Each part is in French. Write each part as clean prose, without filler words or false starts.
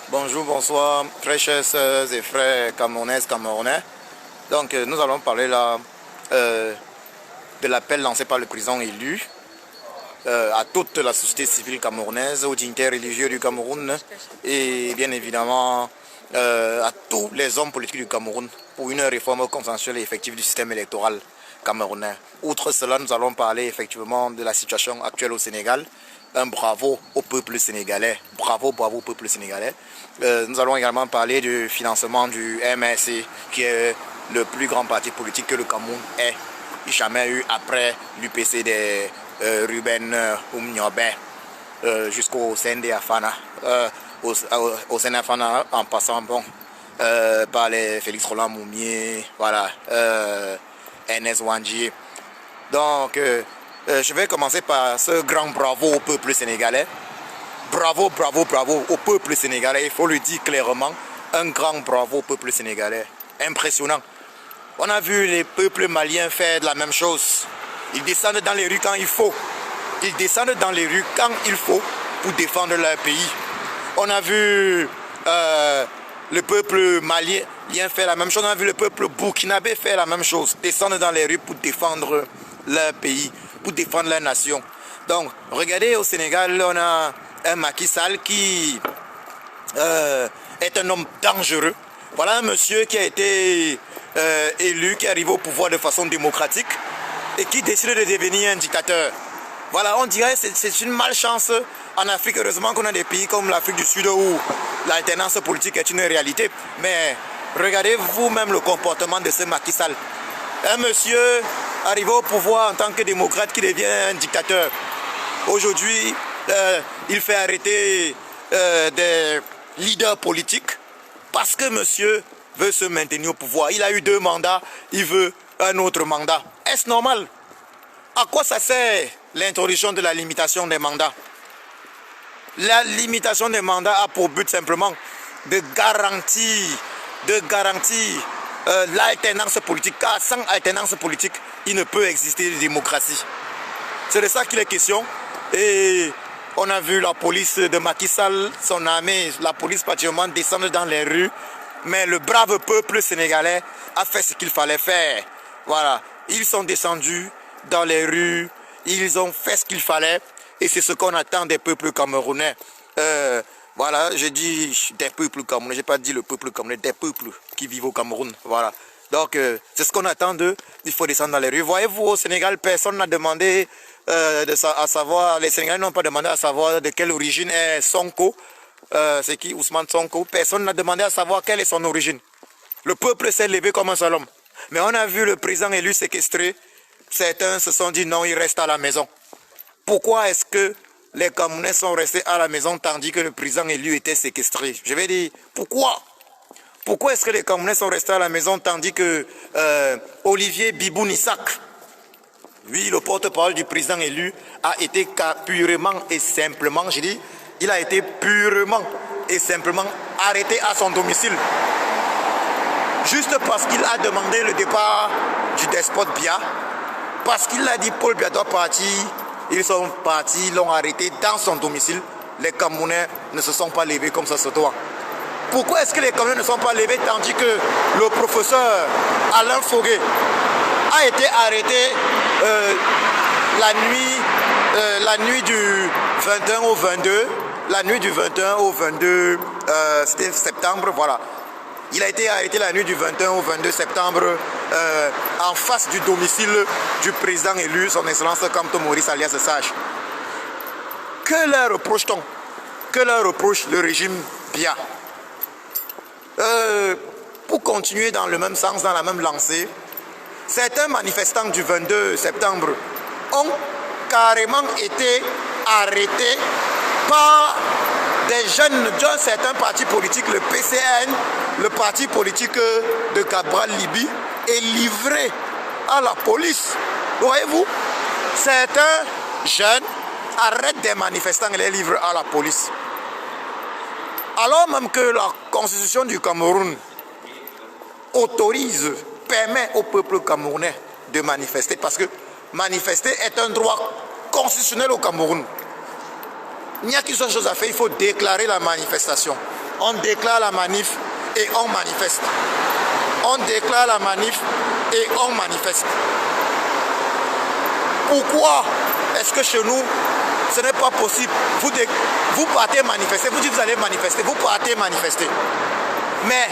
Bonjour, bonsoir, très chers sœurs et frères camerounaises, camerounais. Donc, nous allons parler là de l'appel lancé par le président élu à toute la société civile camerounaise, aux dignitaires religieux du Cameroun et bien évidemment à tous les hommes politiques du Cameroun pour une réforme consensuelle et effective du système électoral camerounais. Outre cela, nous allons parler effectivement de la situation actuelle au Sénégal. Un bravo au peuple sénégalais. Bravo, bravo au peuple sénégalais. Nous allons également parler du financement du MRC, qui est le plus grand parti politique que le Cameroun ait jamais eu après l'UPC des Ruben Oumniobé jusqu'au CND Afana. Au CND Afana en passant par les Félix Roland Moumier, voilà, NS Wandji. Donc, je vais commencer par ce grand bravo au peuple sénégalais. Bravo, bravo, bravo au peuple sénégalais. Il faut le dire clairement. Un grand bravo au peuple sénégalais. Impressionnant. On a vu les peuples maliens faire de la même chose. Ils descendent dans les rues quand il faut. Ils descendent dans les rues quand il faut pour défendre leur pays. On a vu le peuple malien faire la même chose. On a vu le peuple burkinabé faire la même chose. Descendre dans les rues pour défendre leur pays, pour défendre leur nation. Donc, regardez au Sénégal, on a un Macky Sall qui est un homme dangereux. Voilà un monsieur qui a été élu, qui est arrivé au pouvoir de façon démocratique et qui décide de devenir un dictateur. Voilà, on dirait que c'est une malchance en Afrique. Heureusement qu'on a des pays comme l'Afrique du Sud où l'alternance politique est une réalité. Mais regardez vous-même le comportement de ce Macky Sall. Un monsieur arrivé au pouvoir en tant que démocrate qui devient un dictateur. Aujourd'hui, il fait arrêter des leaders politiques parce que monsieur veut se maintenir au pouvoir. Il a eu 2 mandats, il veut un autre mandat. Est-ce normal? À quoi ça sert l'introduction de la limitation des mandats? La limitation des mandats a pour but simplement de garantir l'alternance politique, car sans alternance politique, il ne peut exister de démocratie. C'est de ça qu'il est question. Et on a vu la police de Macky Sall, son armée, la police particulièrement descendre dans les rues. Mais le brave peuple sénégalais a fait ce qu'il fallait faire. Voilà, ils sont descendus dans les rues, ils ont fait ce qu'il fallait. Et c'est ce qu'on attend des peuples camerounais. Voilà, je dis des peuples camerounais, je n'ai pas dit le peuple camerounais, des peuples qui vivent au Cameroun. Voilà. Donc, c'est ce qu'on attend d'eux. Il faut descendre dans les rues. Voyez-vous, au Sénégal, personne n'a demandé à savoir, les Sénégalais n'ont pas demandé à savoir de quelle origine est Sonko. C'est qui Ousmane Sonko? Personne n'a demandé à savoir quelle est son origine. Le peuple s'est levé comme un seul homme. Mais on a vu le président élu séquestré. Certains se sont dit non, il reste à la maison. Pourquoi est-ce que les Camerounais sont restés à la maison tandis que le président élu était séquestré? Je vais dire, pourquoi? Pourquoi est-ce que les Camerounais sont restés à la maison tandis que Olivier Bibounissak, oui, le porte-parole du président élu, a été purement et simplement, je dis, il a été purement et simplement arrêté à son domicile. Juste parce qu'il a demandé le départ du despote Biya, parce qu'il a dit Paul Biya doit partir. Ils sont partis, l'ont arrêté dans son domicile. Les Camerounais ne se sont pas levés comme ça se doit. Pourquoi est-ce que les Camerounais ne sont pas levés tandis que le professeur Alain Fogué a été arrêté la nuit du 21 au 22, la nuit du 21 au 22 septembre, voilà. Il a été arrêté la nuit du 21 au 22 septembre en face du domicile du président élu, son excellence Kamto Maurice alias Sage. Que leur reproche-t-on? Que leur reproche le régime Biya? Pour continuer dans le même sens, dans la même lancée, certains manifestants du 22 septembre ont carrément été arrêtés par des jeunes d'un certain parti politique, le PCN, le parti politique de Cabral Libi, est livré à la police. Voyez-vous, certains jeunes arrêtent des manifestants et les livrent à la police. Alors même que la constitution du Cameroun autorise, permet au peuple camerounais de manifester, parce que manifester est un droit constitutionnel au Cameroun. Il n'y a qu'une seule chose à faire, il faut déclarer la manifestation. on déclare la manif et on manifeste. On déclare la manif et on manifeste. Pourquoi est-ce que chez nous, ce n'est pas possible? Vous partez manifester, vous dites que vous allez manifester, vous partez manifester. Mais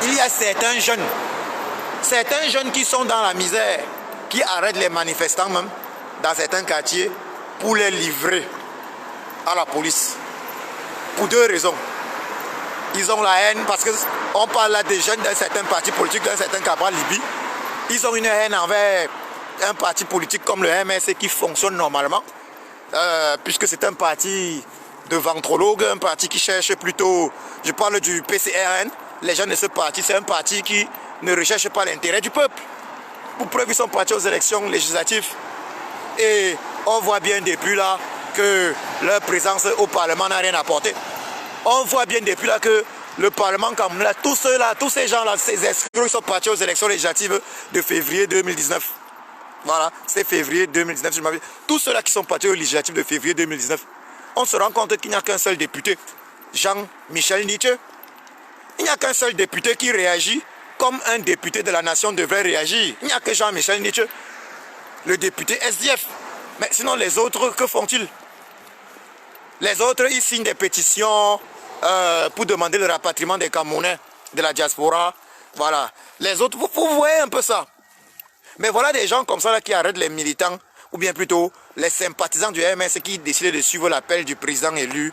il y a certains jeunes qui sont dans la misère, qui arrêtent les manifestants même, dans certains quartiers, pour les livrer à la police. Pour deux raisons. Ils ont la haine, parce qu'on parle là des jeunes d'un certain parti politique, d'un certain Cabral Libye. Ils ont une haine envers un parti politique comme le MSC qui fonctionne normalement, puisque c'est un parti de ventrologues, un parti qui cherche plutôt, je parle du PCRN, les jeunes de ce parti, c'est un parti qui ne recherche pas l'intérêt du peuple. Pour preuve, ils sont partis aux élections législatives et on voit bien depuis là que leur présence au Parlement n'a rien apporté. On voit bien depuis là que le Parlement camerounais, tous ces gens-là, ces escrocs, sont partis aux élections législatives de février 2019. Voilà, c'est février 2019, je m'appelle. Tous ceux-là qui sont partis aux législatives de février 2019, on se rend compte qu'il n'y a qu'un seul député, Jean-Michel Nietzsche. Il n'y a qu'un seul député qui réagit comme un député de la nation devrait réagir. Il n'y a que Jean-Michel Nietzsche, le député SDF. Mais sinon, les autres, que font-ils? Les autres, ils signent des pétitions pour demander le rapatriement des Camerounais de la diaspora. Voilà. Les autres, vous voyez un peu ça. Mais voilà des gens comme ça là, qui arrêtent les militants, ou bien plutôt les sympathisants du MS qui décident de suivre l'appel du président élu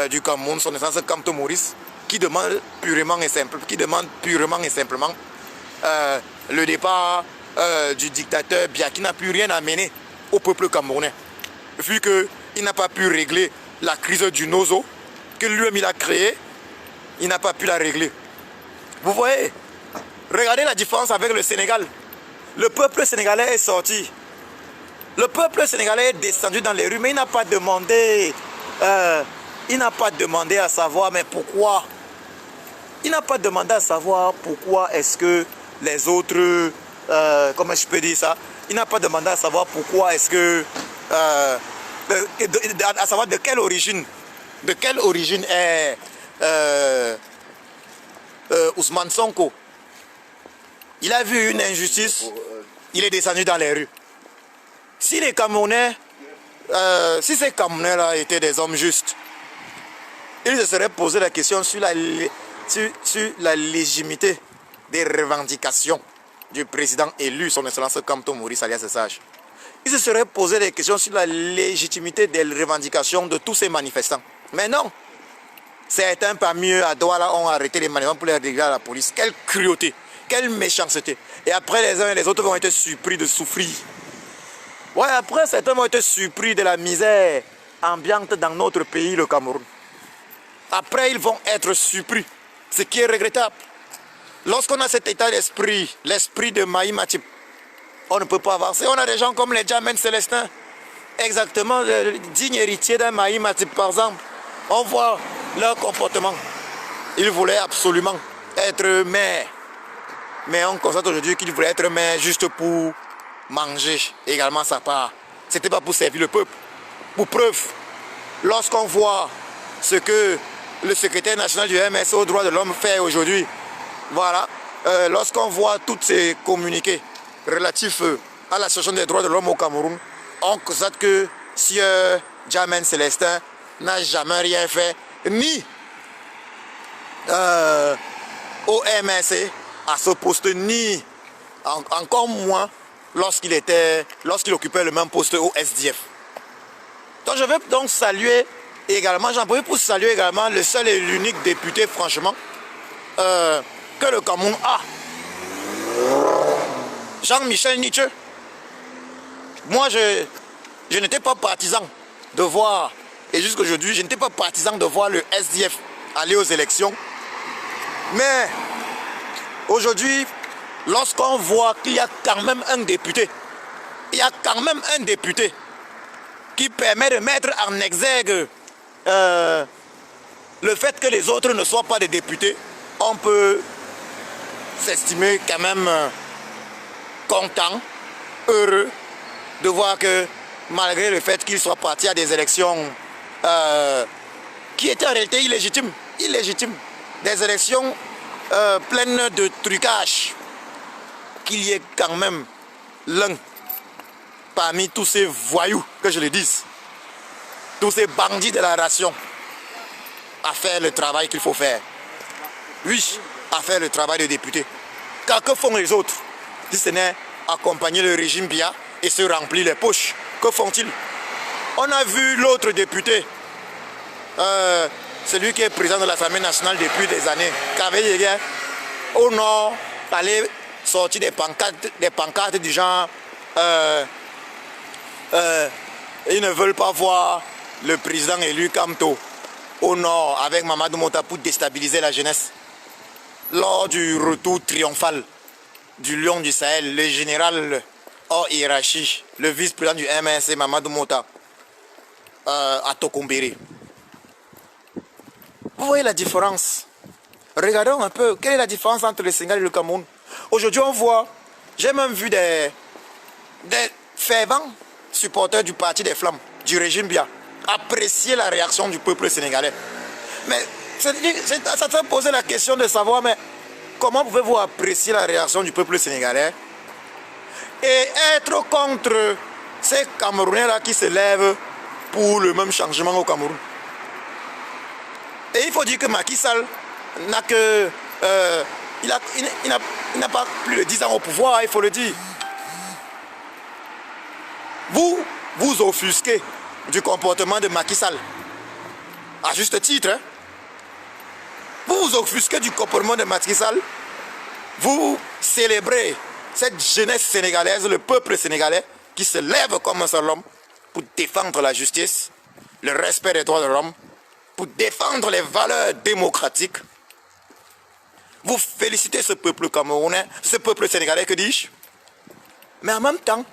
du Cameroun, son essence Kamto Maurice, qui demande purement et simplement le départ du dictateur Biya, qui n'a plus rien à mener au peuple camerounais, vu qu'il n'a pas pu régler la crise du Nozo, que lui-même il a créé, il n'a pas pu la régler. Vous voyez, regardez la différence avec le Sénégal. Le peuple sénégalais est sorti. Le peuple sénégalais est descendu dans les rues, mais il n'a pas demandé. Il n'a pas demandé à savoir, mais pourquoi? Il n'a pas demandé à savoir pourquoi est-ce que les autres, comment je peux dire ça? Il n'a pas demandé à savoir pourquoi est-ce que, à savoir de quelle origine est Ousmane Sonko. Il a vu une injustice, il est descendu dans les rues. Si les Camerounais, si ces Camerounais-là étaient des hommes justes, ils se seraient posé la question sur la légitimité des revendications du président élu, son excellence Kamto Maurice alias Sage. Ils se seraient posé des questions sur la légitimité des revendications de tous ces manifestants. Mais non, certains parmi eux à Douala ont arrêté les manifestants pour les régler à la police. Quelle cruauté! Quelle méchanceté. Et après, les uns et les autres vont être surpris de souffrir. Ouais, après, certains vont être surpris de la misère ambiante dans notre pays, le Cameroun. Après, ils vont être surpris. Ce qui est regrettable. Lorsqu'on a cet état d'esprit, l'esprit de Mahi Matip, on ne peut pas avancer. On a des gens comme les Djamène Célestin, exactement, dignes héritiers d'un Mahi Matip, par exemple. On voit leur comportement. Ils voulaient absolument être maires. Mais on constate aujourd'hui qu'il voulait être maire juste pour manger également sa part. Ce n'était pas pour servir le peuple. Pour preuve, lorsqu'on voit ce que le secrétaire national du MS aux droits de l'homme fait aujourd'hui, voilà, lorsqu'on voit tous ces communiqués relatifs à la situation des droits de l'homme au Cameroun, on constate que Sieur Djamène Célestin n'a jamais rien fait, ni au MSC, à ce poste, ni encore moins lorsqu'il occupait le même poste au SDF. Donc je veux donc saluer également, j'en profite pour saluer également le seul et l'unique député, franchement, que le Cameroun a. Jean-Michel Nietzsche. Moi, je n'étais pas partisan de voir, et jusqu'aujourd'hui, je n'étais pas partisan de voir le SDF aller aux élections. Mais aujourd'hui, lorsqu'on voit qu'il y a quand même un député, qui permet de mettre en exergue le fait que les autres ne soient pas des députés, on peut s'estimer quand même content, heureux de voir que malgré le fait qu'il soit parti à des élections qui étaient en réalité illégitimes, des élections pleines de trucages, qu'il y ait quand même l'un parmi tous ces voyous, que je le dise, tous ces bandits de la ration, à faire le travail qu'il faut faire. Oui, à faire le travail de député. Car que font les autres? Si ce n'est accompagner le régime Biya et se remplir les poches, que font-ils? On a vu l'autre député, celui qui est président de l'Assemblée nationale depuis des années, Kaveh au nord, aller sortir des pancartes du genre ils ne veulent pas voir le président élu Kamto au nord avec Mamadou Mota pour déstabiliser la jeunesse. Lors du retour triomphal du lion du Sahel, le général hors hiérarchie, le vice-président du MSC Mamadou Mota à Tokombéré. Vous voyez la différence? Regardons un peu, quelle est la différence entre le Sénégal et le Cameroun? Aujourd'hui on voit, j'ai même vu des fervents supporters du parti des Flammes, du régime Biya, apprécier la réaction du peuple sénégalais. Mais ça te pose la question de savoir, mais comment pouvez-vous apprécier la réaction du peuple sénégalais et être contre ces Camerounais-là qui se lèvent pour le même changement au Cameroun? Et il faut dire que Macky Sall n'a que... il n'a pas plus de 10 ans au pouvoir, il faut le dire. Vous offusquez du comportement de Macky Sall. À juste titre. Hein? Vous offusquez du comportement de Macky Sall. Vous célébrez cette jeunesse sénégalaise, le peuple sénégalais, qui se lève comme un seul homme pour défendre la justice, le respect des droits de l'homme, pour défendre les valeurs démocratiques. Vous félicitez ce peuple camerounais, ce peuple sénégalais, que dis-je? Mais en même temps,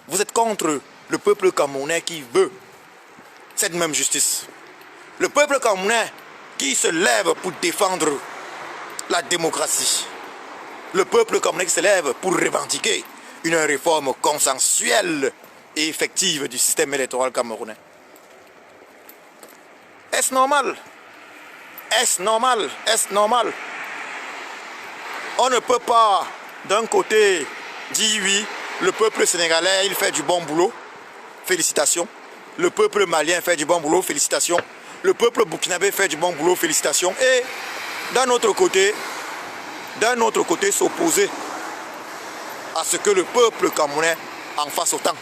vous êtes contre le peuple camerounais qui veut cette même justice. Le peuple camerounais qui se lève pour défendre la démocratie. Le peuple camerounais qui se lève pour revendiquer une réforme consensuelle et effective du système électoral camerounais. Est-ce normal? Est-ce normal? Est-ce normal? On ne peut pas, d'un côté, dire oui, le peuple sénégalais, il fait du bon boulot, félicitations. Le peuple malien fait du bon boulot, félicitations. Le peuple burkinabé fait du bon boulot, félicitations. Et d'un autre côté, s'opposer à ce que le peuple camerounais en fasse autant.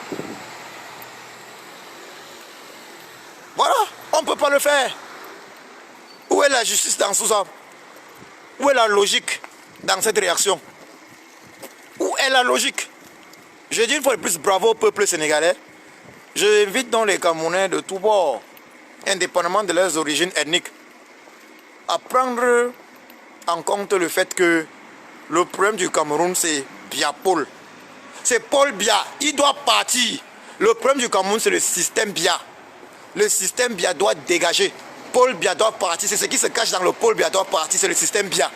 Voilà, on ne peut pas le faire. Où est la justice dans tout ça? Où est la logique dans cette réaction? Où est la logique? Je dis une fois de plus bravo au peuple sénégalais. J'invite donc les Camerounais de tous bords, indépendamment de leurs origines ethniques, à prendre en compte le fait que le problème du Cameroun, c'est Biya Paul. C'est Paul Biya, il doit partir. Le problème du Cameroun, c'est le système Biya. Le système Biya doit dégager. Paul Biya doit partir. C'est ce qui se cache dans le Paul Biya doit partir, c'est le système Biya.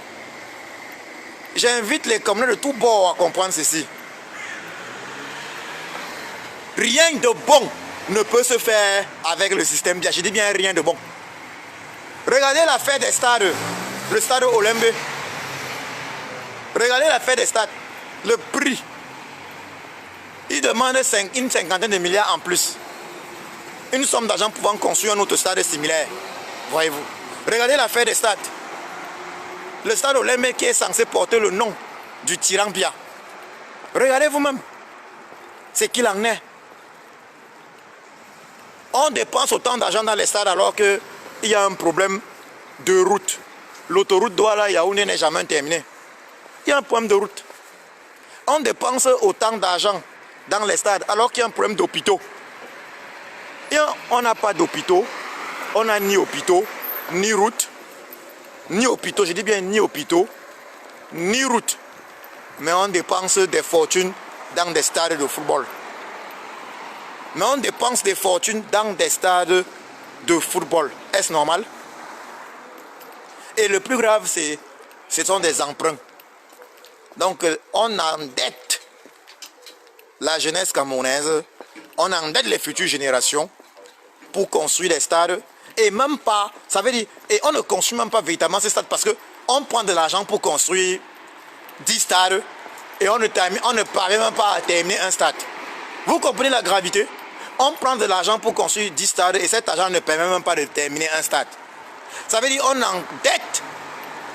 J'invite les Camerounais de tous bords à comprendre ceci. Rien de bon ne peut se faire avec le système Biya. Je dis bien rien de bon. Regardez l'affaire des stades, le stade Olembe. Regardez l'affaire des stades, le prix. Il demande une cinquantaine de milliards en plus. Une somme d'argent pouvant construire un autre stade similaire. Voyez-vous. Regardez l'affaire des stades. Le stade Olembe qui est censé porter le nom du tyran Biya. Regardez vous-même. C'est qu'il en est. On dépense autant d'argent dans les stades alors qu'il y a un problème de route. L'autoroute Douala-Yaoundé n'est jamais terminée. Il y a un problème de route. On dépense autant d'argent dans les stades alors qu'il y a un problème d'hôpitaux. Et on n'a pas d'hôpitaux. On n'a ni hôpitaux, ni route, ni hôpitaux. Je dis bien ni hôpitaux, ni route. Mais on dépense des fortunes dans des stades de football. Mais on dépense des fortunes dans des stades de football. Est-ce normal? Et le plus grave, ce sont des emprunts. Donc, on endette la jeunesse camerounaise, on endette les futures générations pour construire des stades. Et même pas, ça veut dire, et on ne construit même pas véritablement ces stades parce qu'on prend de l'argent pour construire 10 stades et on ne parvient même pas à terminer un stade. Vous comprenez la gravité? On prend de l'argent pour construire 10 stades et cet argent ne permet même pas de terminer un stade. Ça veut dire qu'on endette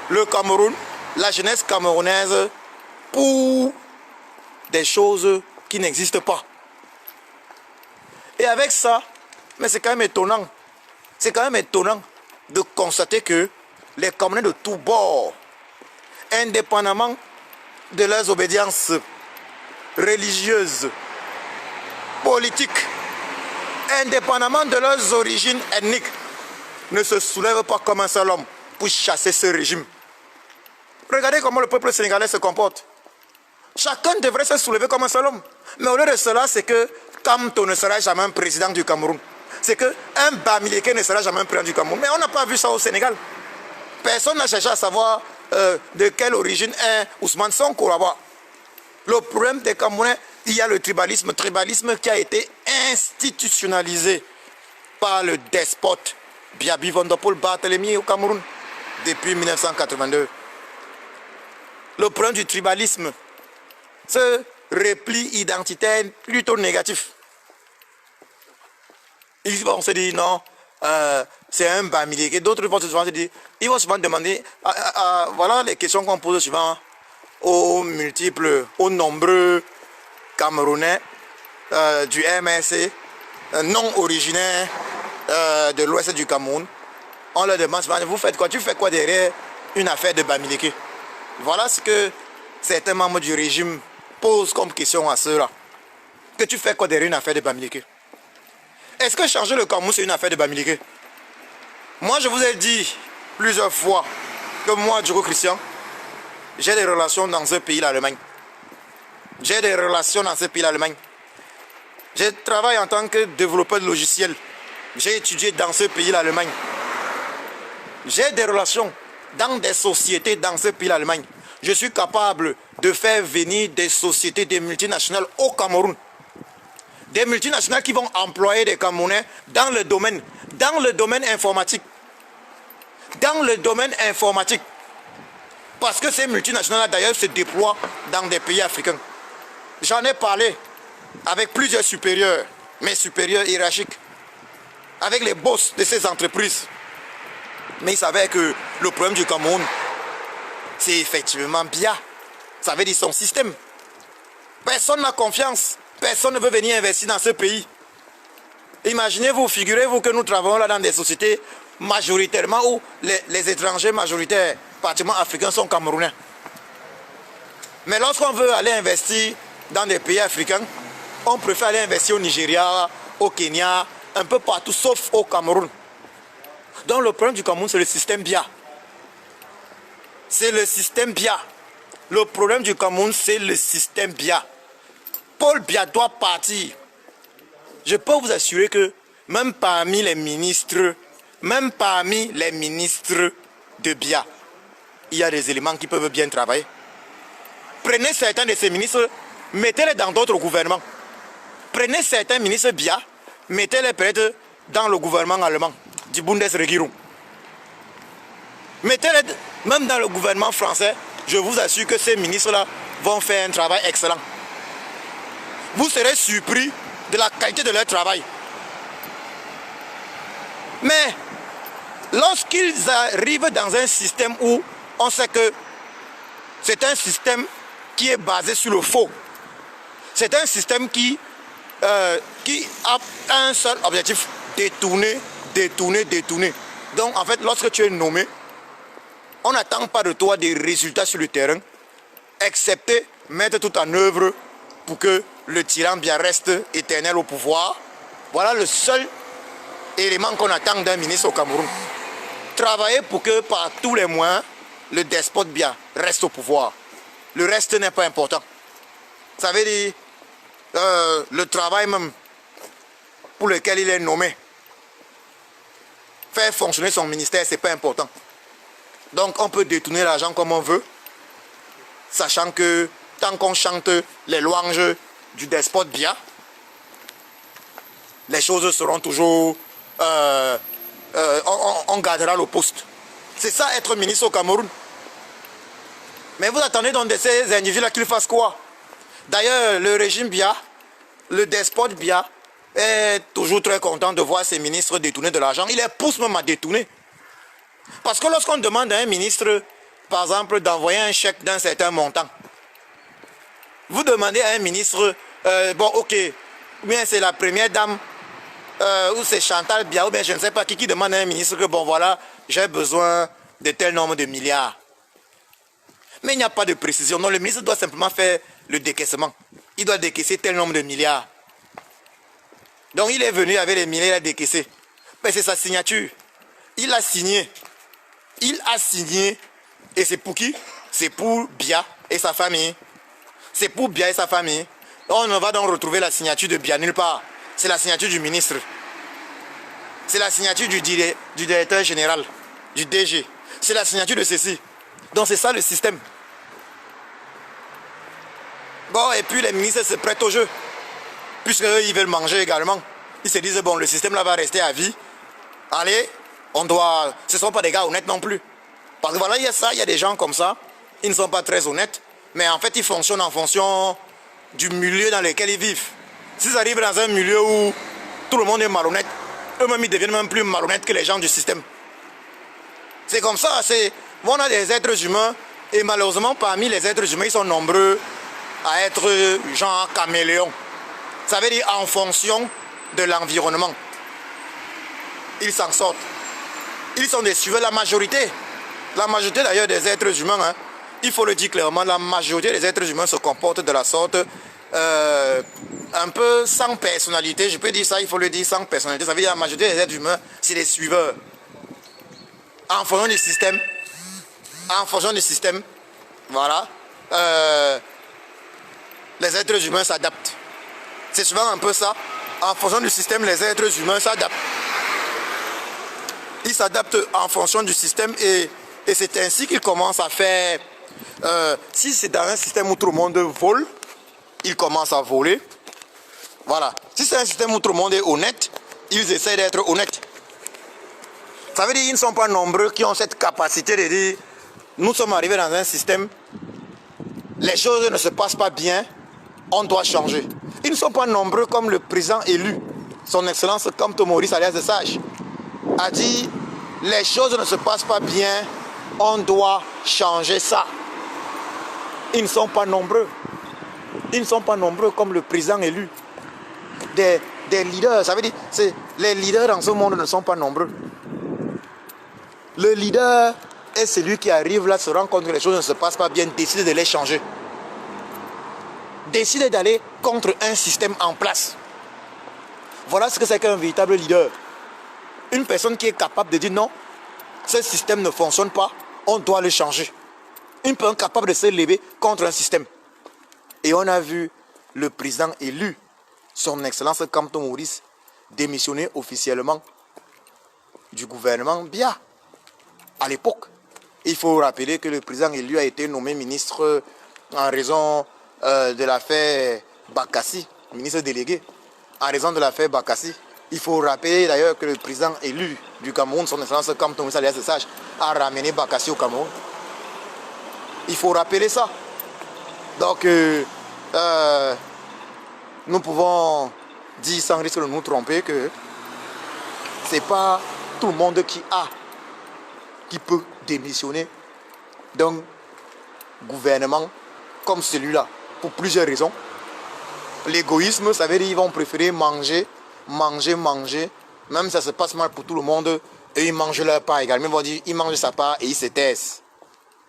le Cameroun, la jeunesse camerounaise, pour des choses qui n'existent pas. Et avec ça, mais c'est quand même étonnant. C'est quand même étonnant de constater que les Camerounais de tous bords, indépendamment de leurs obédiences religieuses, politiques, indépendamment de leurs origines ethniques, ne se soulèvent pas comme un seul homme pour chasser ce régime. Regardez comment le peuple sénégalais se comporte. Chacun devrait se soulever comme un seul homme. Mais au lieu de cela, c'est que Kamto ne sera jamais un président du Cameroun. C'est qu'un Bamileke ne sera jamais un président du Cameroun. Mais on n'a pas vu ça au Sénégal. Personne n'a cherché à savoir de quelle origine est Ousmane Sonko là-bas. Le problème des Camerounais, il y a le tribalisme. Tribalisme qui a été institutionnalisé par le despote Biaby Van der Poel Barthélemy au Cameroun depuis 1982. Le problème du tribalisme, ce repli identitaire plutôt négatif. Ils vont se dire non, c'est un Bamileke. D'autres vont se dire, ils vont souvent demander, voilà les questions qu'on pose souvent aux multiples, aux nombreux Camerounais du MRC, non originaires de l'ouest du Cameroun. On leur demande souvent, vous faites quoi? Tu fais quoi derrière une affaire de Bamileke? Voilà ce que certains membres du régime posent comme question à ceux-là. Que tu fais quoi derrière une affaire de Bamileke? Est-ce que changer le Cameroun, c'est une affaire de Bamileke? Moi, je vous ai dit plusieurs fois que moi, Djoko Christian, j'ai des relations dans ce pays, l'Allemagne. J'ai des relations dans ce pays, l'Allemagne. Je travaille en tant que développeur de logiciels. J'ai étudié dans ce pays, l'Allemagne. J'ai des relations dans des sociétés dans ce pays, l'Allemagne. Je suis capable de faire venir des sociétés, des multinationales au Cameroun. Des multinationales qui vont employer des Camerounais dans le domaine informatique. Dans le domaine informatique. Parce que ces multinationales d'ailleurs se déploient dans des pays africains. J'en ai parlé avec plusieurs supérieurs, mes supérieurs hiérarchiques, avec les boss de ces entreprises. Mais il s'avère que le problème du Cameroun, c'est effectivement bien. Ça veut dire son système. Personne n'a confiance. Personne ne veut venir investir dans ce pays. Imaginez-vous, figurez-vous que nous travaillons là dans des sociétés majoritairement où les étrangers majoritaires, pratiquement africains, sont camerounais. Mais lorsqu'on veut aller investir dans des pays africains, on préfère aller investir au Nigeria, au Kenya, un peu partout, sauf au Cameroun. Donc le problème du Cameroun, c'est le système BIA. C'est le système BIA. Le problème du Cameroun, c'est le système BIA. Paul Biya doit partir. Je peux vous assurer que même parmi les ministres de Biya, il y a des éléments qui peuvent bien travailler. Prenez certains de ces ministres, mettez-les dans d'autres gouvernements. Prenez certains ministres Biya, mettez-les peut-être dans le gouvernement allemand, du Bundesregierung. Mettez-les même dans le gouvernement français, je vous assure que ces ministres-là vont faire un travail excellent. Vous serez surpris de la qualité de leur travail. Mais lorsqu'ils arrivent dans un système où on sait que c'est un système qui est basé sur le faux, c'est un système qui a un seul objectif, détourner. Donc en fait, lorsque tu es nommé, on n'attend pas de toi des résultats sur le terrain, excepté mettre tout en œuvre pour que le tyran bien reste éternel au pouvoir. Voilà le seul élément qu'on attend d'un ministre au Cameroun. Travailler pour que par tous les moyens, le despote bien reste au pouvoir. Le reste n'est pas important. Ça veut dire le travail même pour lequel il est nommé. Faire fonctionner son ministère, ce n'est pas important. Donc on peut détourner l'argent comme on veut, sachant que tant qu'on chante les louanges du despote Biya, les choses seront toujours on gardera le poste. C'est ça être ministre au Cameroun. Mais vous attendez donc de ces individus-là qu'ils fassent quoi? D'ailleurs, le régime Biya, le despote Biya, est toujours très content de voir ses ministres détourner de l'argent. Il les pousse même à détourner. Parce que lorsqu'on demande à un ministre, par exemple, d'envoyer un chèque d'un certain montant, vous demandez à un ministre, bon ok, ou bien c'est la première dame, ou c'est Chantal Biya, ou bien je ne sais pas qui demande à un ministre que bon voilà, j'ai besoin de tel nombre de milliards. Mais il n'y a pas de précision. Non, le ministre doit simplement faire le décaissement. Il doit décaisser tel nombre de milliards. Donc il est venu avec les milliards, il a décaissé. Mais c'est sa signature. Il a signé. Il a signé. Et c'est pour qui? C'est pour Biya et sa famille. C'est pour Biya et sa famille. On va donc retrouver la signature de Biya nulle part. C'est la signature du ministre. C'est la signature du directeur général, du DG. C'est la signature de ceci. Donc c'est ça le système. Bon, et puis les ministres se prêtent au jeu. Puisqu'ils veulent manger également. Ils se disent, bon, le système là va rester à vie. Allez, on doit... Ce ne sont pas des gars honnêtes non plus. Parce que voilà, il y a ça, il y a des gens comme ça. Ils ne sont pas très honnêtes. Mais en fait, ils fonctionnent en fonction du milieu dans lequel ils vivent. S'ils arrivent dans un milieu où tout le monde est malhonnête, eux-mêmes, ils deviennent même plus malhonnêtes que les gens du système. C'est comme ça, on a des êtres humains, et malheureusement, parmi les êtres humains, ils sont nombreux à être genre caméléons. Ça veut dire en fonction de l'environnement. Ils s'en sortent. Ils sont des suiveurs, la majorité. La majorité d'ailleurs des êtres humains, hein, il faut le dire clairement, la majorité des êtres humains se comportent de la sorte un peu sans personnalité. Je peux dire ça, il faut le dire sans personnalité. Ça veut dire la majorité des êtres humains, c'est des suiveurs. En fonction du système. En fonction du système. Voilà. Les êtres humains s'adaptent. C'est souvent un peu ça. En fonction du système, les êtres humains s'adaptent. Ils s'adaptent en fonction du système et c'est ainsi qu'ils commencent à faire... si c'est dans un système où tout le monde vole, ils commencent à voler. Voilà. Si c'est un système où tout le monde est honnête, ils essaient d'être honnêtes. Ça veut dire qu'ils ne sont pas nombreux qui ont cette capacité de dire nous sommes arrivés dans un système, les choses ne se passent pas bien, on doit changer. Ils ne sont pas nombreux comme le président élu, son excellence Kamto Maurice alias de Sage, a dit les choses ne se passent pas bien, on doit changer ça. Ils ne sont pas nombreux. Ils ne sont pas nombreux comme le président élu. Des leaders, ça veut dire les leaders dans ce monde ne sont pas nombreux. Le leader est celui qui arrive là, se rend compte que les choses ne se passent pas bien, décide de les changer. Décide d'aller contre un système en place. Voilà ce que c'est qu'un véritable leader. Une personne qui est capable de dire non, ce système ne fonctionne pas, on doit le changer. Une personne capable de se lever contre un système. Et on a vu le président élu, son excellence Kamto Maurice, démissionner officiellement du gouvernement Biya. À l'époque, il faut rappeler que le président élu a été nommé ministre en raison de l'affaire Bakassi, ministre délégué. En raison de l'affaire Bakassi, il faut rappeler d'ailleurs que le président élu du Cameroun, son excellence Kamto Maurice alias Sage, a ramené Bakassi au Cameroun. Il faut rappeler ça. Donc, nous pouvons dire sans risque de nous tromper que ce n'est pas tout le monde qui peut démissionner d'un gouvernement comme celui-là, pour plusieurs raisons. L'égoïsme, ça veut dire qu'ils vont préférer manger, même si ça se passe mal pour tout le monde, et ils mangent leur part également. Ils vont dire, ils mangent sa part et ils se taisent.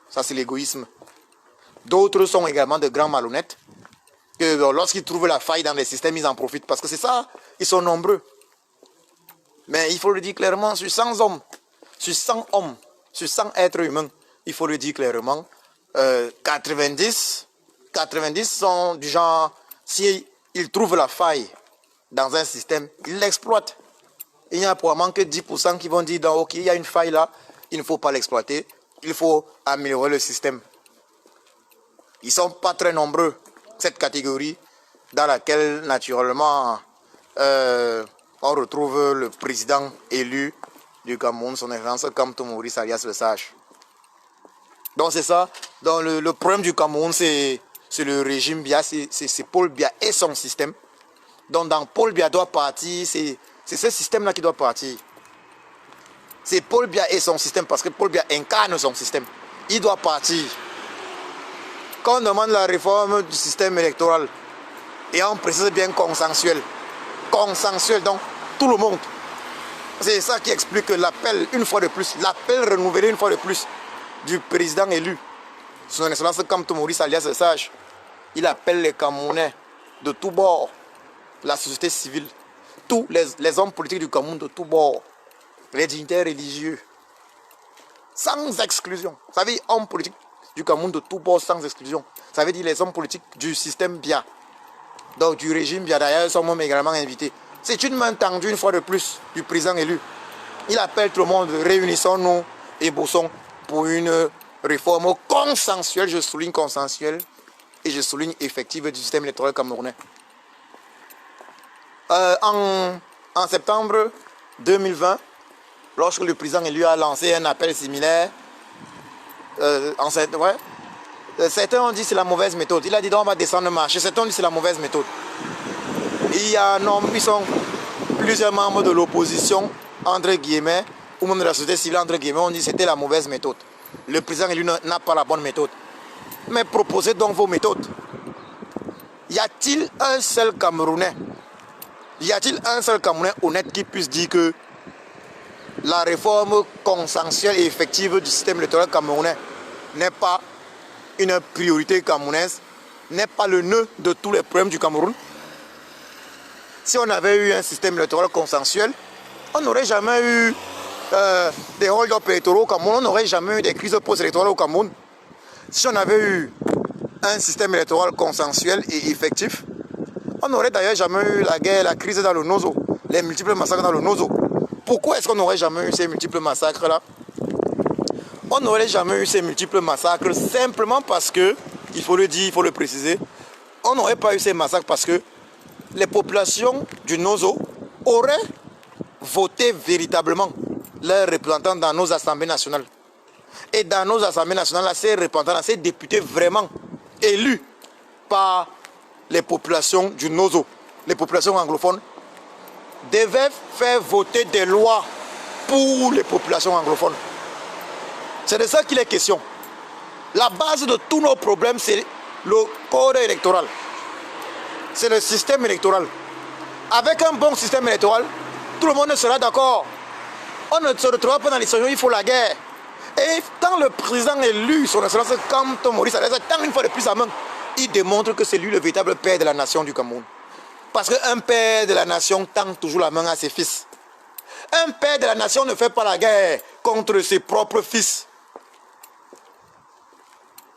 Ça, c'est l'égoïsme. D'autres sont également de grands malhonnêtes, que lorsqu'ils trouvent la faille dans les systèmes, ils en profitent. Parce que c'est ça, ils sont nombreux. Mais il faut le dire clairement, sur 100 hommes, sur 100 êtres humains, il faut le dire clairement, 90 sont du genre, s'ils trouvent la faille dans un système, ils l'exploitent. Il n'y a probablement que 10% qui vont dire, ok, il y a une faille là, il ne faut pas l'exploiter, il faut améliorer le système. Ils ne sont pas très nombreux, cette catégorie, dans laquelle naturellement on retrouve le président élu du Cameroun, son excellence Kamto Maurice alias le Sage. Donc c'est ça. Donc le problème du Cameroun, c'est le régime Biya, c'est Paul Biya et son système. Donc dans Paul Biya doit partir, c'est ce système-là qui doit partir. C'est Paul Biya et son système, parce que Paul Biya incarne son système. Il doit partir. Quand on demande la réforme du système électoral, et on précise bien consensuel. Consensuel, donc tout le monde. C'est ça qui explique l'appel, une fois de plus, l'appel renouvelé une fois de plus du président élu, son excellence Kamto Maurice alias le Sage. Il appelle les Camerounais de tous bords, la société civile, tous les hommes politiques du Cameroun de tous bords, les dignitaires religieux, sans exclusion. Ça veut dire hommes politiques du Cameroun de tous bords, sans exclusion. Ça veut dire les hommes politiques du système Biya, donc du régime Biya. D'ailleurs, ils sont même également invités. C'est une main tendue une fois de plus du président élu. Il appelle tout le monde, réunissons-nous et bossons pour une réforme consensuelle, je souligne consensuelle, et je souligne effective du système électoral camerounais. En septembre 2020, lorsque le président élu a lancé un appel similaire, certains ont dit que c'est la mauvaise méthode. Il a dit donc on va descendre marcher. Certains ont dit que c'est la mauvaise méthode. Il y a plusieurs membres de l'opposition, entre guillemets, ou même de la société civile, entre guillemets, ont dit que c'était la mauvaise méthode. Le président élu n'a pas la bonne méthode. Mais proposez donc vos méthodes. Y a-t-il un seul Camerounais, honnête qui puisse dire que la réforme consensuelle et effective du système électoral camerounais n'est pas une priorité camerounaise, n'est pas le nœud de tous les problèmes du Cameroun? Si on avait eu un système électoral consensuel, on n'aurait jamais eu des hold-up électoraux au Cameroun, on n'aurait jamais eu des crises post-électorales au Cameroun. Si on avait eu un système électoral consensuel et effectif, on n'aurait d'ailleurs jamais eu la guerre, la crise dans le Nozo, les multiples massacres dans le Nozo. Pourquoi est-ce qu'on n'aurait jamais eu ces multiples massacres-là? On n'aurait jamais eu ces multiples massacres simplement parce que, il faut le dire, il faut le préciser, on n'aurait pas eu ces massacres parce que les populations du Nozo auraient voté véritablement leurs représentants dans nos assemblées nationales. Et dans nos assemblées nationales, ces représentants, ces députés vraiment élus par les populations du Nozo, les populations anglophones, devaient faire voter des lois pour les populations anglophones. C'est de ça qu'il est question. La base de tous nos problèmes, c'est le code électoral. C'est le système électoral. Avec un bon système électoral, tout le monde sera d'accord. On ne se retrouvera pas dans les situations où il faut la guerre. Et quand le président élu, son excellence Kamto Maurice, tant une fois de plus sa main, il démontre que c'est lui le véritable père de la nation du Cameroun. Parce qu'un père de la nation tend toujours la main à ses fils. Un père de la nation ne fait pas la guerre contre ses propres fils.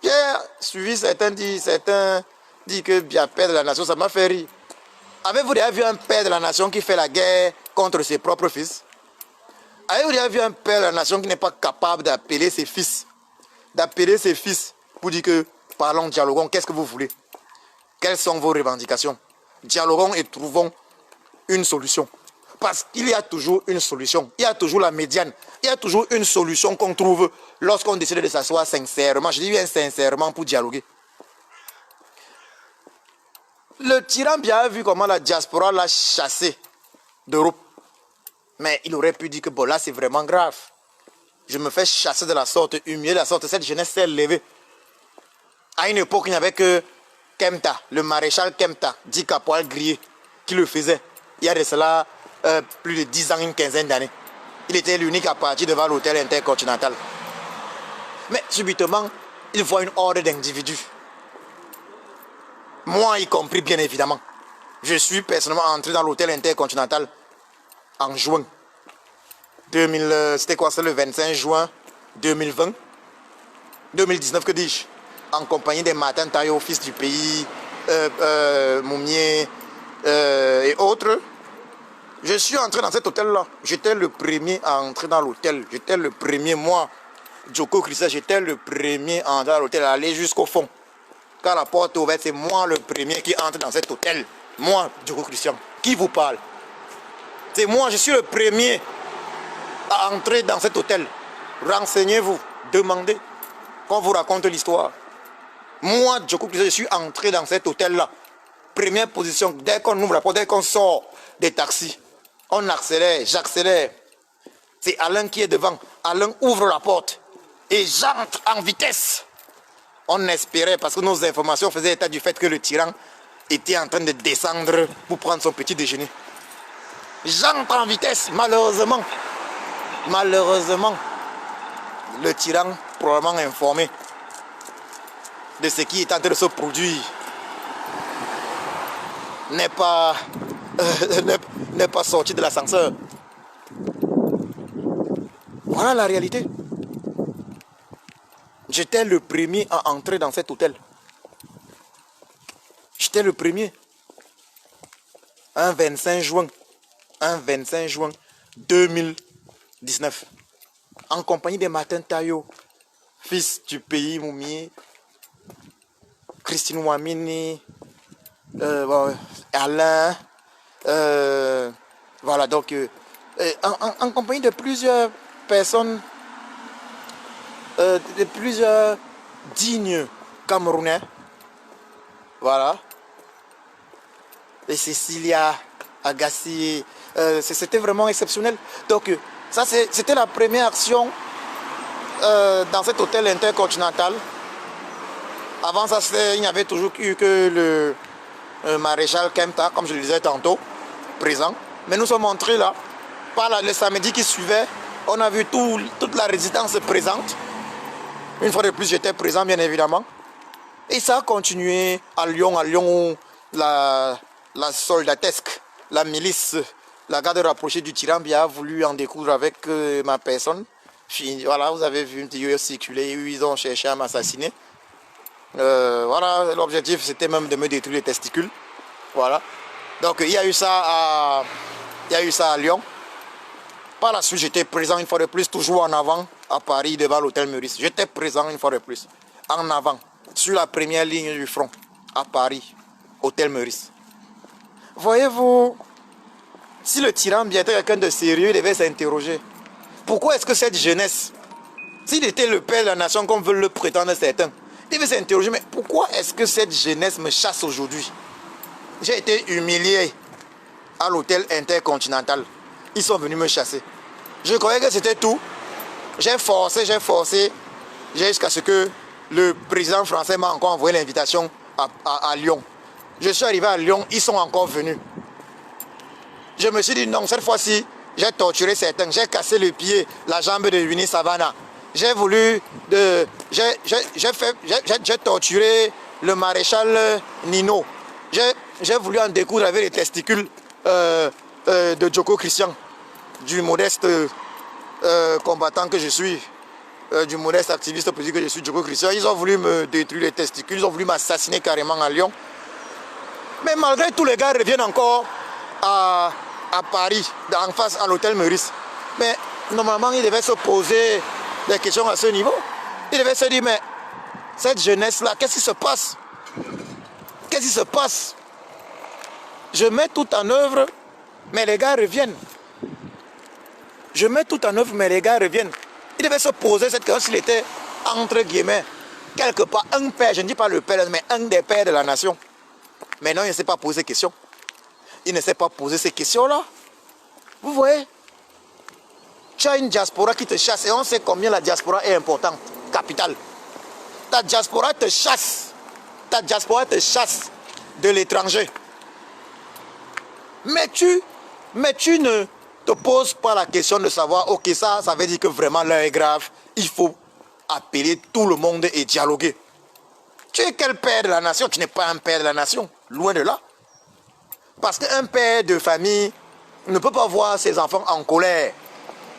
J'ai suivi certains disent que bien père de la nation, ça m'a fait rire. Avez-vous déjà vu un père de la nation qui fait la guerre contre ses propres fils? Avez-vous déjà vu un père de la nation qui n'est pas capable d'appeler ses fils? Pour dire que, parlons, dialoguons, qu'est-ce que vous voulez? Quelles sont vos revendications? Dialoguons et trouvons une solution. Parce qu'il y a toujours une solution. Il y a toujours la médiane. Il y a toujours une solution qu'on trouve lorsqu'on décide de s'asseoir sincèrement. Je dis bien sincèrement pour dialoguer. Le tyran bien a vu comment la diaspora l'a chassé d'Europe. Mais il aurait pu dire que bon là c'est vraiment grave. Je me fais chasser de la sorte, humilier de la sorte. Cette jeunesse s'est levée. À une époque, il n'y avait que Kempta, le maréchal Kempta, dit caporal grillé, qui le faisait. Il y a de cela plus de 10 ans, une quinzaine d'années. Il était l'unique à partir devant l'hôtel intercontinental. Mais subitement, il voit une horde d'individus. Moi y compris, bien évidemment. Je suis personnellement entré dans l'hôtel intercontinental en juin 2000, c'était quoi, c'est le 25 juin 2020, 2019 que dis-je, en compagnie des Martin Taillot, fils du pays, Moumier et autres. Je suis entré dans cet hôtel-là. J'étais le premier à entrer dans l'hôtel. J'étais le premier, moi, Djoko Christian, j'étais le premier à entrer dans l'hôtel, à aller jusqu'au fond. Quand la porte est ouverte, c'est moi le premier qui entre dans cet hôtel. Moi, Djoko Christian, qui vous parle? C'est moi, je suis le premier. à entrer dans cet hôtel. Renseignez-vous, demandez, qu'on vous raconte l'histoire. Moi, Djoko Christian, je suis entré dans cet hôtel-là. Première position, dès qu'on ouvre la porte, dès qu'on sort des taxis, on accélère, j'accélère. C'est Alain qui est devant. Alain ouvre la porte et j'entre en vitesse. On espérait, parce que nos informations faisaient état du fait que le tyran était en train de descendre pour prendre son petit déjeuner. J'entre en vitesse, malheureusement. Malheureusement, le tyran, probablement informé de ce qui est en train de se produire, n'est pas sorti de l'ascenseur. Voilà la réalité. J'étais le premier à entrer dans cet hôtel. J'étais le premier. Un 25 juin 2019. En compagnie de Martin Tayo, fils du pays Moumié, Christine Ouamini, Alain, voilà, donc en compagnie de plusieurs personnes, de plusieurs dignes Camerounais, voilà, et Cécilia Agassi, c'était vraiment exceptionnel. Donc ça c'était la première action dans cet hôtel intercontinental. Avant ça, il n'y avait toujours eu que le maréchal Kempta, comme je le disais tantôt, présent. Mais nous sommes entrés là, par le samedi qui suivait, on a vu toute la résidence présente. Une fois de plus, j'étais présent, bien évidemment. Et ça a continué à Lyon où la soldatesque, la milice, la garde rapprochée du tyran a voulu en découdre avec ma personne. Voilà, vous avez vu une vidéo circuler, ils ont cherché à m'assassiner. Voilà, l'objectif c'était même de me détruire les testicules. Voilà. Donc il y a eu ça à Lyon. Par la suite, j'étais présent une fois de plus, toujours en avant, à Paris, devant l'hôtel Meurice. J'étais présent une fois de plus, en avant, sur la première ligne du front, à Paris, hôtel Meurice. Voyez-vous, si le tyran bien était quelqu'un de sérieux, il devait s'interroger. Pourquoi est-ce que cette jeunesse, s'il était le père de la nation comme veulent le prétendre certains, il devait s'interroger, mais pourquoi est-ce que cette jeunesse me chasse aujourd'hui? J'ai été humilié à l'hôtel intercontinental. Ils sont venus me chasser. Je croyais que c'était tout. J'ai forcé, jusqu'à ce que le président français m'a encore envoyé l'invitation à Lyon. Je suis arrivé à Lyon, ils sont encore venus. Je me suis dit non, cette fois-ci, j'ai torturé certains. J'ai cassé le pied, la jambe de Winnie Savannah. J'ai voulu, j'ai torturé le maréchal Nino. J'ai voulu en découdre avec les testicules de Djoko Christian, du modeste combattant que je suis, du modeste activiste politique que je suis, Djoko Christian. Ils ont voulu me détruire les testicules, ils ont voulu m'assassiner carrément à Lyon. Mais malgré tout, les gars reviennent encore à Paris, en face à l'hôtel Meurice. Mais normalement, ils devaient se poser des questions à ce niveau. Ils devaient se dire, mais cette jeunesse-là, qu'est-ce qui se passe? Qu'est-ce qui se passe? Je mets tout en œuvre, mais les gars reviennent. Je mets tout en œuvre, mais les gars reviennent. Il devait se poser cette question s'il était, entre guillemets, quelque part, un père, je ne dis pas le père, mais un des pères de la nation. Mais non, il ne s'est pas posé ces questions. Il ne s'est pas posé ces questions-là. Vous voyez? Tu as une diaspora qui te chasse et on sait combien la diaspora est importante, capitale. Ta diaspora te chasse. Ta diaspora te chasse de l'étranger. Mais tu ne te poses pas la question de savoir, ok, ça veut dire que vraiment l'heure est grave. Il faut appeler tout le monde et dialoguer. Tu es quel père de la nation? Tu n'es pas un père de la nation. Loin de là. Parce qu'un père de famille ne peut pas voir ses enfants en colère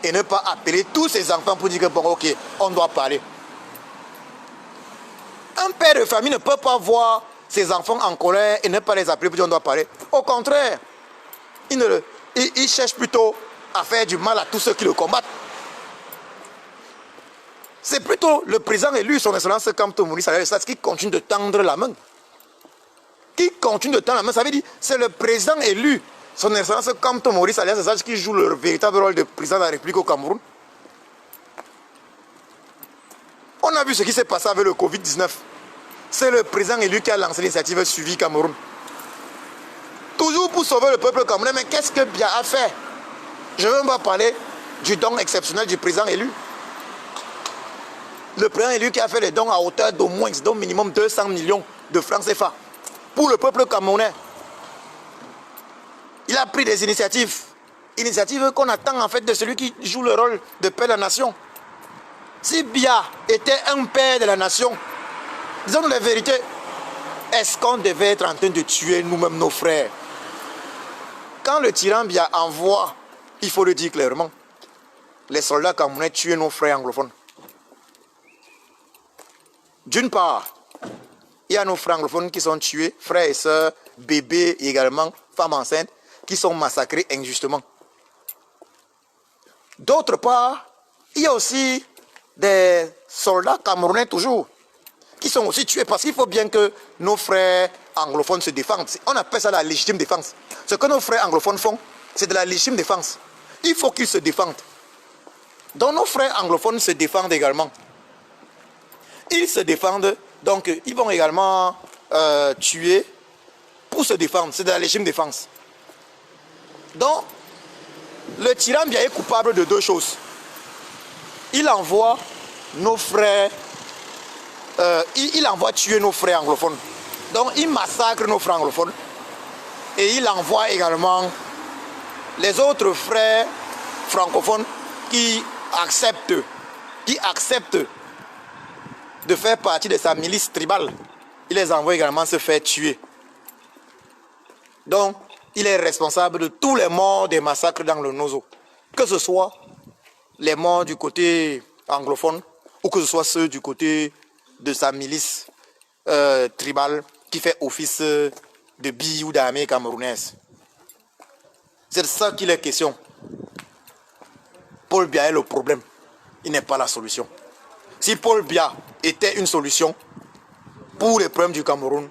et ne pas appeler tous ses enfants pour dire que bon, ok, on doit parler. Un père de famille ne peut pas voir ses enfants en colère et ne pas les appeler pour dire qu'on doit parler. Au contraire, il cherche plutôt à faire du mal à tous ceux qui le combattent. C'est plutôt le président élu, son excellence Kamto Maurice qui continue de tendre la main. Qui continue de tendre la main, ça veut dire c'est le président élu Son Excellence Kamto Maurice Alias Sage qui joue le véritable rôle de président de la République au Cameroun. On a vu ce qui s'est passé avec le Covid-19. C'est le président élu qui a lancé l'initiative Suivi Cameroun. Toujours pour sauver le peuple camerounais, mais qu'est-ce que Biya a fait? Je ne veux pas parler du don exceptionnel du président élu. Le président élu qui a fait les dons à hauteur d'au moins, d'au minimum 200 millions de francs CFA pour le peuple camerounais. Il a pris des initiatives. Initiatives qu'on attend en fait de celui qui joue le rôle de père de la nation. Si Biya était un père de la nation, disons-nous la vérité, est-ce qu'on devait être en train de tuer nous-mêmes nos frères? Quand le tyran Biya envoie, il faut le dire clairement, les soldats camerounais tuer nos frères anglophones. D'une part, il y a nos frères anglophones qui sont tués, frères et sœurs, bébés également, femmes enceintes, qui sont massacrés injustement. D'autre part, il y a aussi des soldats camerounais toujours, qui sont aussi tués parce qu'il faut bien que nos frères anglophones se défendent. On appelle ça la légitime défense. Ce que nos frères anglophones font, c'est de la légitime défense. Il faut qu'ils se défendent. Donc nos frères anglophones se défendent également. Ils se défendent, donc ils vont également tuer pour se défendre. C'est de la légitime défense. Donc, le tyran Biya est coupable de deux choses. Il envoie nos frères, il envoie tuer nos frères anglophones. Donc, il massacre nos frères anglophones. Et il envoie également les autres frères francophones qui acceptent de faire partie de sa milice tribale. Il les envoie également se faire tuer. Donc, il est responsable de tous les morts des massacres dans le Nozo. Que ce soit les morts du côté anglophone ou que ce soit ceux du côté de sa milice tribale qui fait office de billes ou d'armée camerounaise. C'est de ça qu'il est question. Paul Biya est le problème. Il n'est pas la solution. Si Paul Biya était une solution pour les problèmes du Cameroun,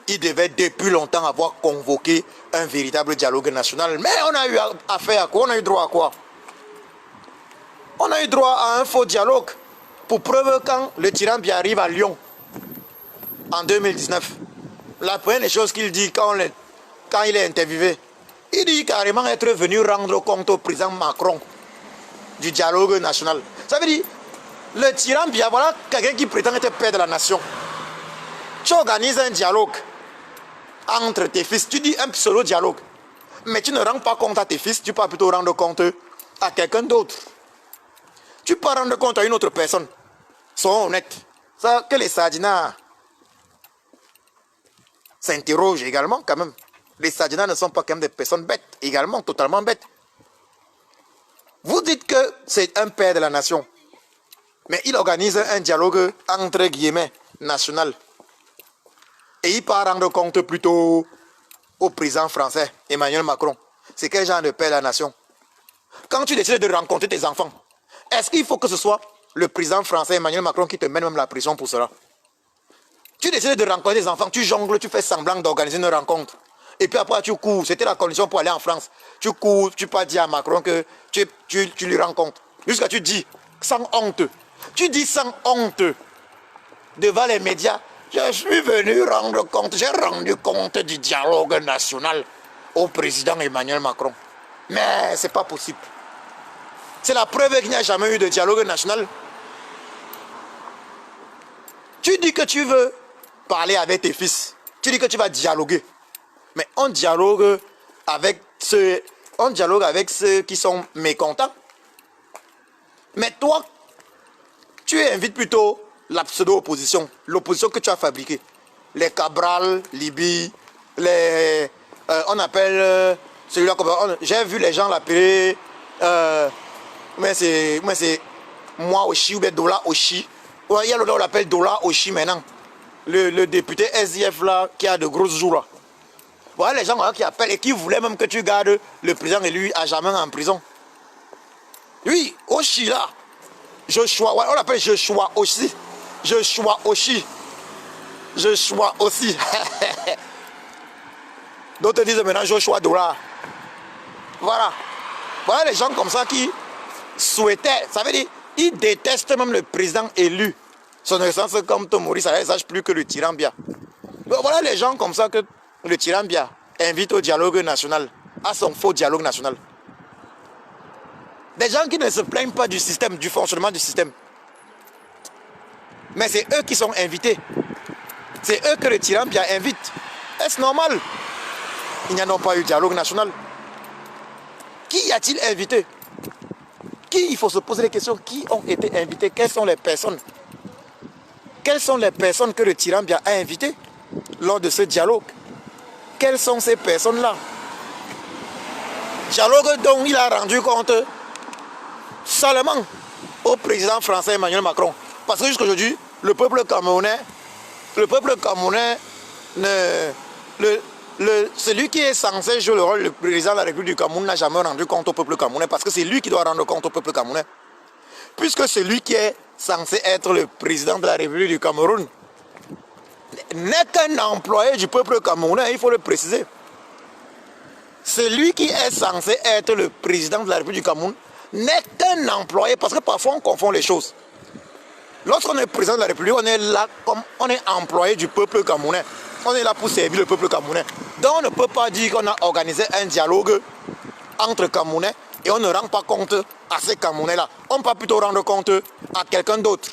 il devait depuis longtemps avoir convoqué un véritable dialogue national. Mais on a eu affaire à quoi? On a eu droit à quoi? On a eu droit à un faux dialogue. Pour preuve, quand le tyran Biya arrive à Lyon en 2019, la première des choses qu'il dit quand il est interviewé, il dit carrément être venu rendre compte au président Macron du dialogue national. Ça veut dire, le tyran Biya, voilà quelqu'un qui prétend être père de la nation. Tu organises un dialogue entre tes fils, tu dis un pseudo dialogue, mais tu ne rends pas compte à tes fils, tu peux plutôt rendre compte à quelqu'un d'autre. Tu peux rendre compte à une autre personne. Sois honnête. Ça, que les Sardinats s'interrogent également quand même. Les Sardinats ne sont pas quand même des personnes bêtes, également totalement bêtes. Vous dites que c'est un père de la nation, mais il organise un dialogue entre guillemets national. Et il peut rendre compte plutôt au président français, Emmanuel Macron. C'est quel genre de père de la nation? Quand tu décides de rencontrer tes enfants, est-ce qu'il faut que ce soit le président français, Emmanuel Macron, qui te mène même la pression pour cela? Tu décides de rencontrer tes enfants, tu jongles, tu fais semblant d'organiser une rencontre. Et puis après, tu cours. C'était la condition pour aller en France. Tu cours, tu peux dire à Macron que tu lui rencontres. Jusqu'à tu dis, sans honte. Tu dis sans honte, devant les médias, je suis venu rendre compte, j'ai rendu compte du dialogue national au président Emmanuel Macron. Mais ce n'est pas possible. C'est la preuve qu'il n'y a jamais eu de dialogue national. Tu dis que tu veux parler avec tes fils. Tu dis que tu vas dialoguer. Mais on dialogue avec ceux qui sont mécontents. Mais toi, tu invites plutôt la pseudo-opposition, l'opposition que tu as fabriquée. Les Cabral, Libye, on appelle celui-là comme... J'ai vu les gens l'appeler... mais c'est moi Oshi ou bien Dola Oshi. Ouais, il y a le on l'appelle Dola Oshi maintenant. Le député SDF là, qui a de grosses jours là. Voilà les gens là, qui appellent et qui voulaient même que tu gardes le président élu à jamais en prison. Oui, Oshi là. Joshua, ouais, on l'appelle Joshua aussi. Joshua Oshi. Joshua aussi. D'autres disent maintenant Joshua Dola. Voilà. Voilà les gens comme ça qui souhaitaient, ça veut dire, ils détestent même le président élu. Son essence comme Maurice, ça ne sache plus que le tyran Biya. Voilà les gens comme ça que le tyran Biya invite au dialogue national, à son faux dialogue national. Des gens qui ne se plaignent pas du système, du fonctionnement du système. Mais c'est eux qui sont invités. C'est eux que le tyran Biya invite. Est-ce normal? Il n'y en a pas eu dialogue national. Qui a-t-il invité? Qui, il faut se poser les questions, qui ont été invités? Quelles sont les personnes? Quelles sont les personnes que le tyran Biya a invitées lors de ce dialogue? Quelles sont ces personnes-là? Dialogue dont il a rendu compte seulement au président français Emmanuel Macron. Parce que jusqu'à aujourd'hui, le peuple camerounais, celui qui est censé jouer le rôle du président de la République du Cameroun n'a jamais rendu compte au peuple camerounais, parce que c'est lui qui doit rendre compte au peuple camerounais. Puisque celui qui est censé être le président de la République du Cameroun n'est qu'un employé du peuple camerounais, il faut le préciser. Celui qui est censé être le président de la République du Cameroun n'est qu'un employé, parce que parfois on confond les choses. Lorsqu'on est président de la République, on est là comme on est employé du peuple camerounais. On est là pour servir le peuple camerounais. Donc on ne peut pas dire qu'on a organisé un dialogue entre Camerounais et on ne rend pas compte à ces Camerounais-là. On peut plutôt rendre compte à quelqu'un d'autre,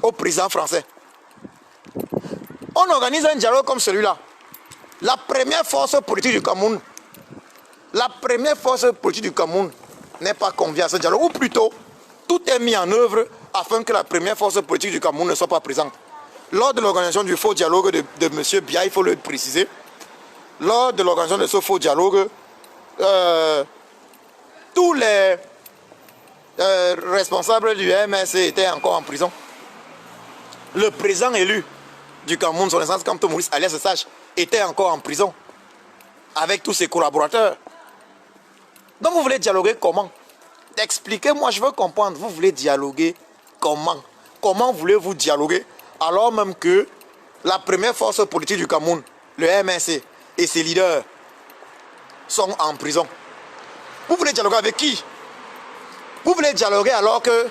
au président français. On organise un dialogue comme celui-là. La première force politique du Cameroun, n'est pas conviée à ce dialogue. Ou plutôt, tout est mis en œuvre afin que la première force politique du Cameroun ne soit pas présente. Lors de l'organisation du faux dialogue de M. Biya, il faut le préciser, lors de l'organisation de ce faux dialogue, tous les responsables du MSC étaient encore en prison. Le président élu du Cameroun, son essence comme Maurice alias Sage, était encore en prison avec tous ses collaborateurs. Donc vous voulez dialoguer comment? Expliquez-moi, je veux comprendre. Vous voulez dialoguer comment? Comment voulez-vous dialoguer alors même que la première force politique du Cameroun, le MNC et ses leaders sont en prison? Vous voulez dialoguer avec qui? Vous voulez dialoguer alors que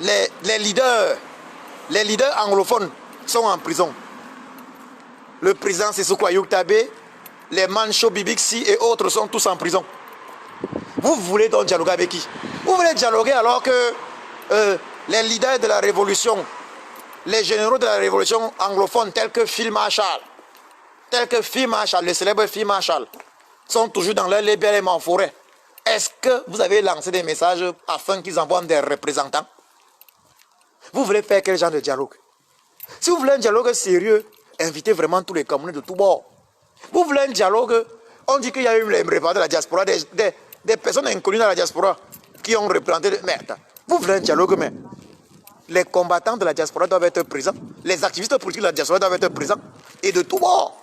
les leaders anglophones sont en prison? Le président Sissoko Ayuk Tabé, les Mancho Bibixi et autres sont tous en prison. Vous voulez donc dialoguer avec qui? Vous voulez dialoguer alors que les leaders de la révolution, les généraux de la révolution anglophone tels que Phil Marshall, le célèbre Phil Marshall, sont toujours dans leur libération en forêt. Est-ce que vous avez lancé des messages afin qu'ils envoient des représentants? Vous voulez faire quel genre de dialogue? Si vous voulez un dialogue sérieux, invitez vraiment tous les Camerounais de tous bords. Vous voulez un dialogue, on dit qu'il y a eu les représentants de la diaspora, des personnes inconnues dans la diaspora qui ont représenté... Mais attends, vous voulez un dialogue, mais les combattants de la diaspora doivent être présents. Les activistes politiques de la diaspora doivent être présents. Et de tous bords.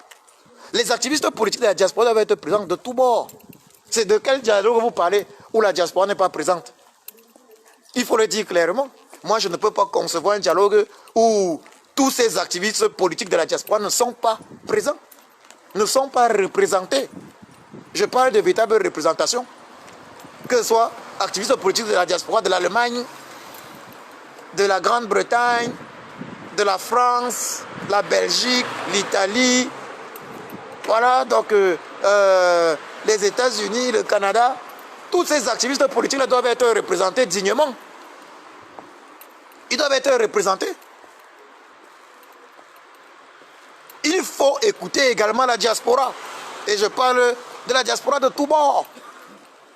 Les activistes politiques de la diaspora doivent être présents de tous bords. C'est de quel dialogue vous parlez où la diaspora n'est pas présente? Il faut le dire clairement. Moi, je ne peux pas concevoir un dialogue où tous ces activistes politiques de la diaspora ne sont pas présents, ne sont pas représentés. Je parle de véritable représentation. Que ce soit activistes politiques de la diaspora de l'Allemagne, de la Grande-Bretagne, de la France, la Belgique, l'Italie, voilà, donc les États-Unis, le Canada, tous ces activistes politiques doivent être représentés dignement. Ils doivent être représentés. Il faut écouter également la diaspora. Et je parle de la diaspora de tous bords.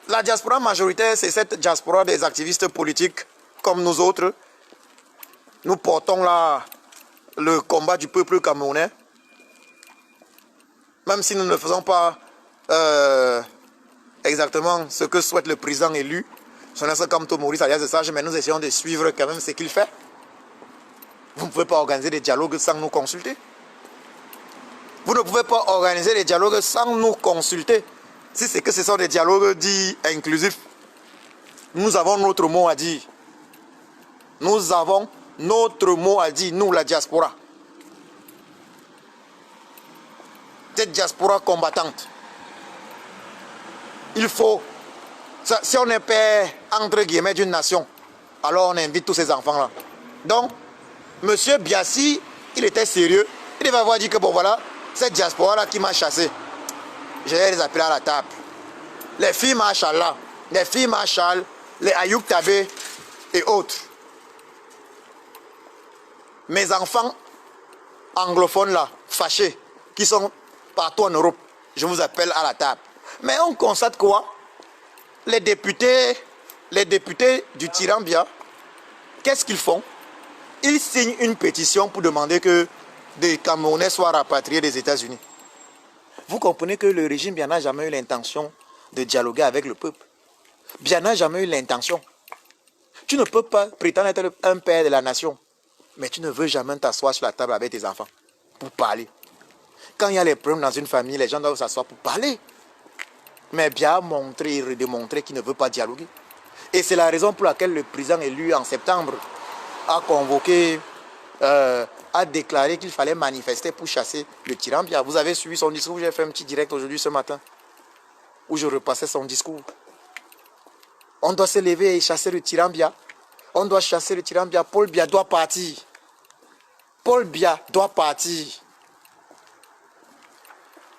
La diaspora majoritaire, c'est cette diaspora des activistes politiques comme nous autres. Nous portons là le combat du peuple camerounais. Même si nous ne faisons pas exactement ce que souhaite le président élu, son essence comme Maurice alias Sage, mais nous essayons de suivre quand même ce qu'il fait. Vous ne pouvez pas organiser des dialogues sans nous consulter. Vous ne pouvez pas organiser des dialogues sans nous consulter. Si c'est que ce sont des dialogues dits inclusifs, nous avons notre mot à dire. Nous avons notre mot à dire, nous la diaspora. Cette diaspora combattante. il faut... Si on est père, entre guillemets, d'une nation, alors on invite tous ces enfants-là. Donc, M. Biassi, il était sérieux. Il devait avoir dit que, bon voilà, cette diaspora-là qui m'a chassé, je vais les appeler à la table. Les filles Machallah, les filles Machal, les Ayoub Tabé et autres. Mes enfants anglophones là, fâchés, qui sont partout en Europe, je vous appelle à la table. Mais on constate quoi? Les députés du Tirambia, qu'est-ce qu'ils font? Ils signent une pétition pour demander que des Camerounais soient rapatriés des États-Unis. Vous comprenez que le régime bien n'a jamais eu l'intention de dialoguer avec le peuple. Bien n'a jamais eu l'intention. Tu ne peux pas prétendre être un père de la nation, mais tu ne veux jamais t'asseoir sur la table avec tes enfants pour parler. Quand il y a les problèmes dans une famille, les gens doivent s'asseoir pour parler. Mais bien montrer et redémontrer qu'il ne veut pas dialoguer. Et c'est la raison pour laquelle le président élu en septembre a convoqué, a déclaré qu'il fallait manifester pour chasser le Tirambia. Vous avez suivi son discours, j'ai fait un petit direct aujourd'hui ce matin, où je repassais son discours. On doit se lever et chasser le Tirambia. On doit chasser le Tirambia. Paul Biya doit partir. Paul Biya doit partir.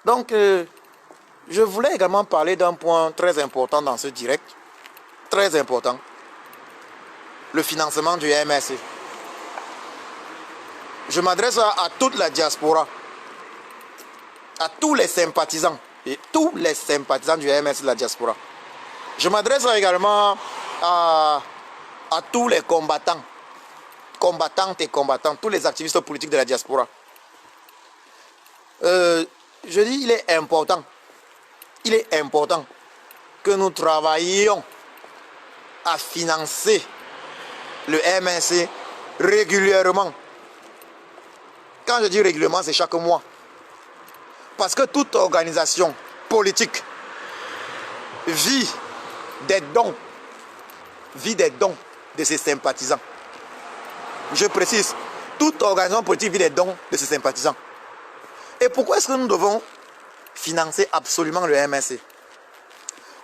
Donc, je voulais également parler d'un point très important dans ce direct. Très important. Le financement du MSC. Je m'adresse à toute la diaspora, à tous les sympathisants et tous les sympathisants du MSC de la diaspora. Je m'adresse également à tous les combattants, combattantes et combattants, tous les activistes politiques de la diaspora. Je dis, il est important que nous travaillions à financer le MSC régulièrement. Quand je dis régulièrement, c'est chaque mois. Parce que toute organisation politique vit des dons de ses sympathisants. Je précise, toute organisation politique vit des dons de ses sympathisants. Et pourquoi est-ce que nous devons financer absolument le MSC?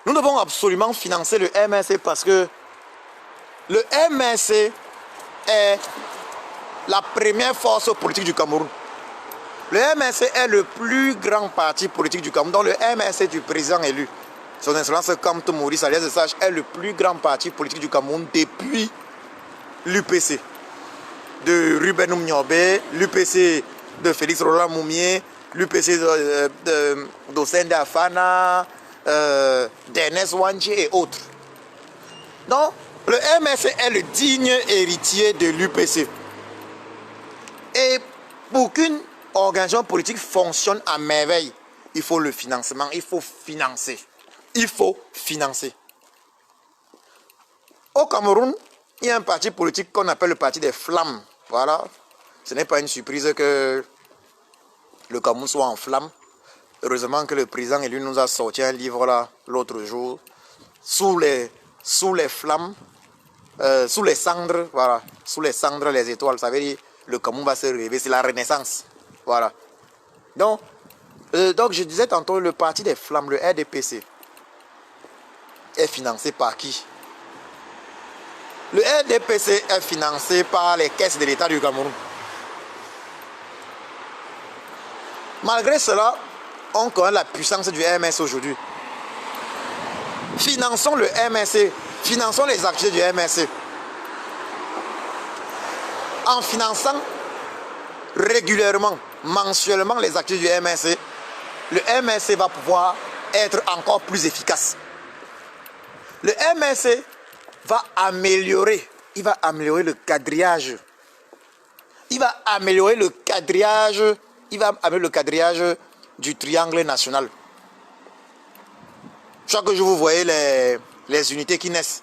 Nous devons absolument financer le MSC parce que le MSC est la première force politique du Cameroun. Le MSC est le plus grand parti politique du Cameroun. Donc le MSC du président élu, son Excellence Kamto Maurice alias de Sage, est le plus grand parti politique du Cameroun depuis l'UPC. De Ruben Oumniobé, l'UPC de Félix Roland Moumier, l'UPC d'Ossende Afana, d'Ernest Wandji et autres. Donc, le MSC est le digne héritier de l'UPC. Et pour qu'une organisation politique fonctionne à merveille, il faut le financement, il faut financer. Il faut financer. Au Cameroun, il y a un parti politique qu'on appelle le parti des flammes. Voilà. Ce n'est pas une surprise que le Cameroun soit en flammes. Heureusement que le président élu nous a sorti un livre là l'autre jour. Sous les flammes, sous les cendres, voilà. Sous les cendres, les étoiles. Ça veut dire le Cameroun va se réveiller. C'est la renaissance. Voilà. Donc, je disais tantôt, le parti des flammes, le RDPC, est financé par qui? Le RDPC est financé par les caisses de l'État du Cameroun. Malgré cela, on connaît la puissance du MSC aujourd'hui. Finançons le MSC, finançons les activités du MSC. En finançant régulièrement, mensuellement les activités du MSC, le MSC va pouvoir être encore plus efficace. Le MSC va améliorer, le quadrillage. Il va améliorer le quadrillage du triangle national. Chaque jour, vous voyez les unités qui naissent.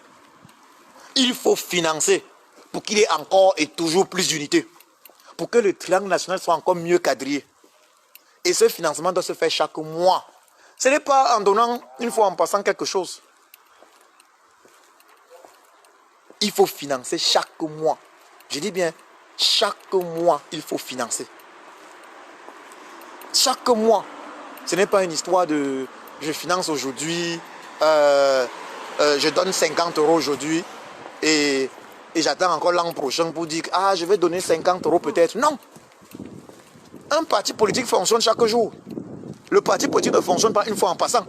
Il faut financer pour qu'il y ait encore et toujours plus d'unités. Pour que le triangle national soit encore mieux quadrillé. Et ce financement doit se faire chaque mois. Ce n'est pas en donnant une fois en passant quelque chose. Il faut financer chaque mois. Je dis bien, chaque mois, il faut financer. Chaque mois. Ce n'est pas une histoire de je finance aujourd'hui, je donne 50 € aujourd'hui et j'attends encore l'an prochain pour dire ah, je vais donner 50 € peut-être. Non. Un parti politique fonctionne chaque jour. Le parti politique ne fonctionne pas une fois en passant.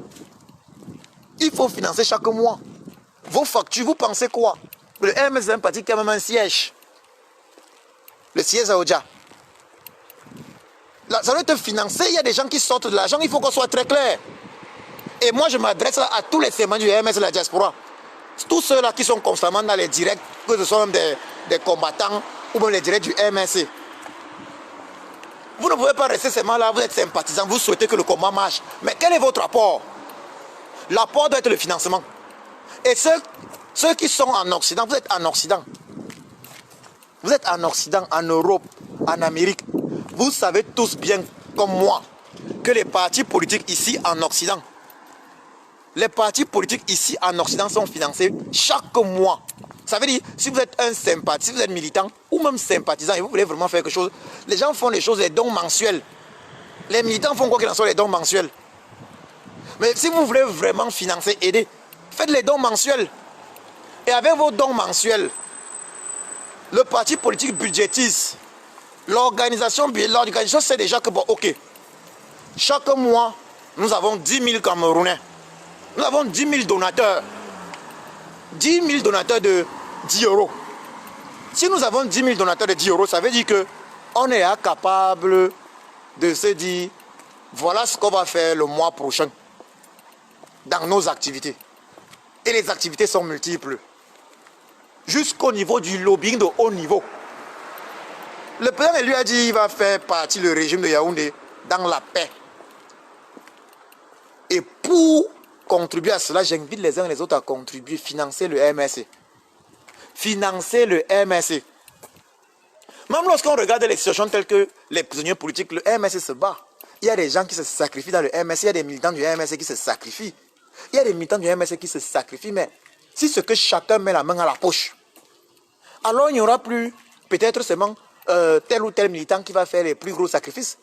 Il faut financer chaque mois. Vos factures, vous pensez quoi? Le MS est un parti qui a même un siège. Le siège à Oja. Là, ça doit être financé. Il y a des gens qui sortent de l'argent. Il faut qu'on soit très clair. Et moi, je m'adresse à tous les témoins du MS de la diaspora. Tous ceux-là qui sont constamment dans les directs, que ce soit même des combattants ou même les directs du MSC. Vous ne pouvez pas rester seulement là, vous êtes sympathisant, vous souhaitez que le combat marche. Mais quel est votre apport? L'apport doit être le financement. Et ceux qui sont en Occident, vous êtes en Occident. Vous êtes en Occident, en Europe, en Amérique. Vous savez tous bien, comme moi, que les partis politiques ici en Occident, les partis politiques ici en Occident sont financés chaque mois. Ça veut dire, si vous êtes un sympathisant, si vous êtes militant ou même sympathisant et vous voulez vraiment faire quelque chose, les gens font les choses, les dons mensuels. Les militants font quoi qu'il en soit, les dons mensuels. Mais si vous voulez vraiment financer, aider, faites les dons mensuels. Et avec vos dons mensuels, le parti politique budgétise. L'organisation sait déjà que, bon, ok, chaque mois, nous avons 10 000 Camerounais. Nous avons 10 000 donateurs. 10 000 donateurs de 10 €. Si nous avons 10 000 donateurs de 10 €, ça veut dire qu'on est capable de se dire, voilà ce qu'on va faire le mois prochain dans nos activités. Et les activités sont multiples. Jusqu'au niveau du lobbying de haut niveau. Le président lui a dit qu'il va faire partie du régime de Yaoundé dans la paix. Et pour contribuer à cela, j'invite les uns et les autres à contribuer, financer le MSC. Financer le MSC. Même lorsqu'on regarde les situations telles que les prisonniers politiques, le MSC se bat. Il y a des gens qui se sacrifient dans le MSC, il y a des militants du MSC qui se sacrifient. Il y a des militants du MSC qui se sacrifient, mais si ce que chacun met la main à la poche, alors il n'y aura plus peut-être seulement tel ou tel militant qui va faire les plus gros sacrifices.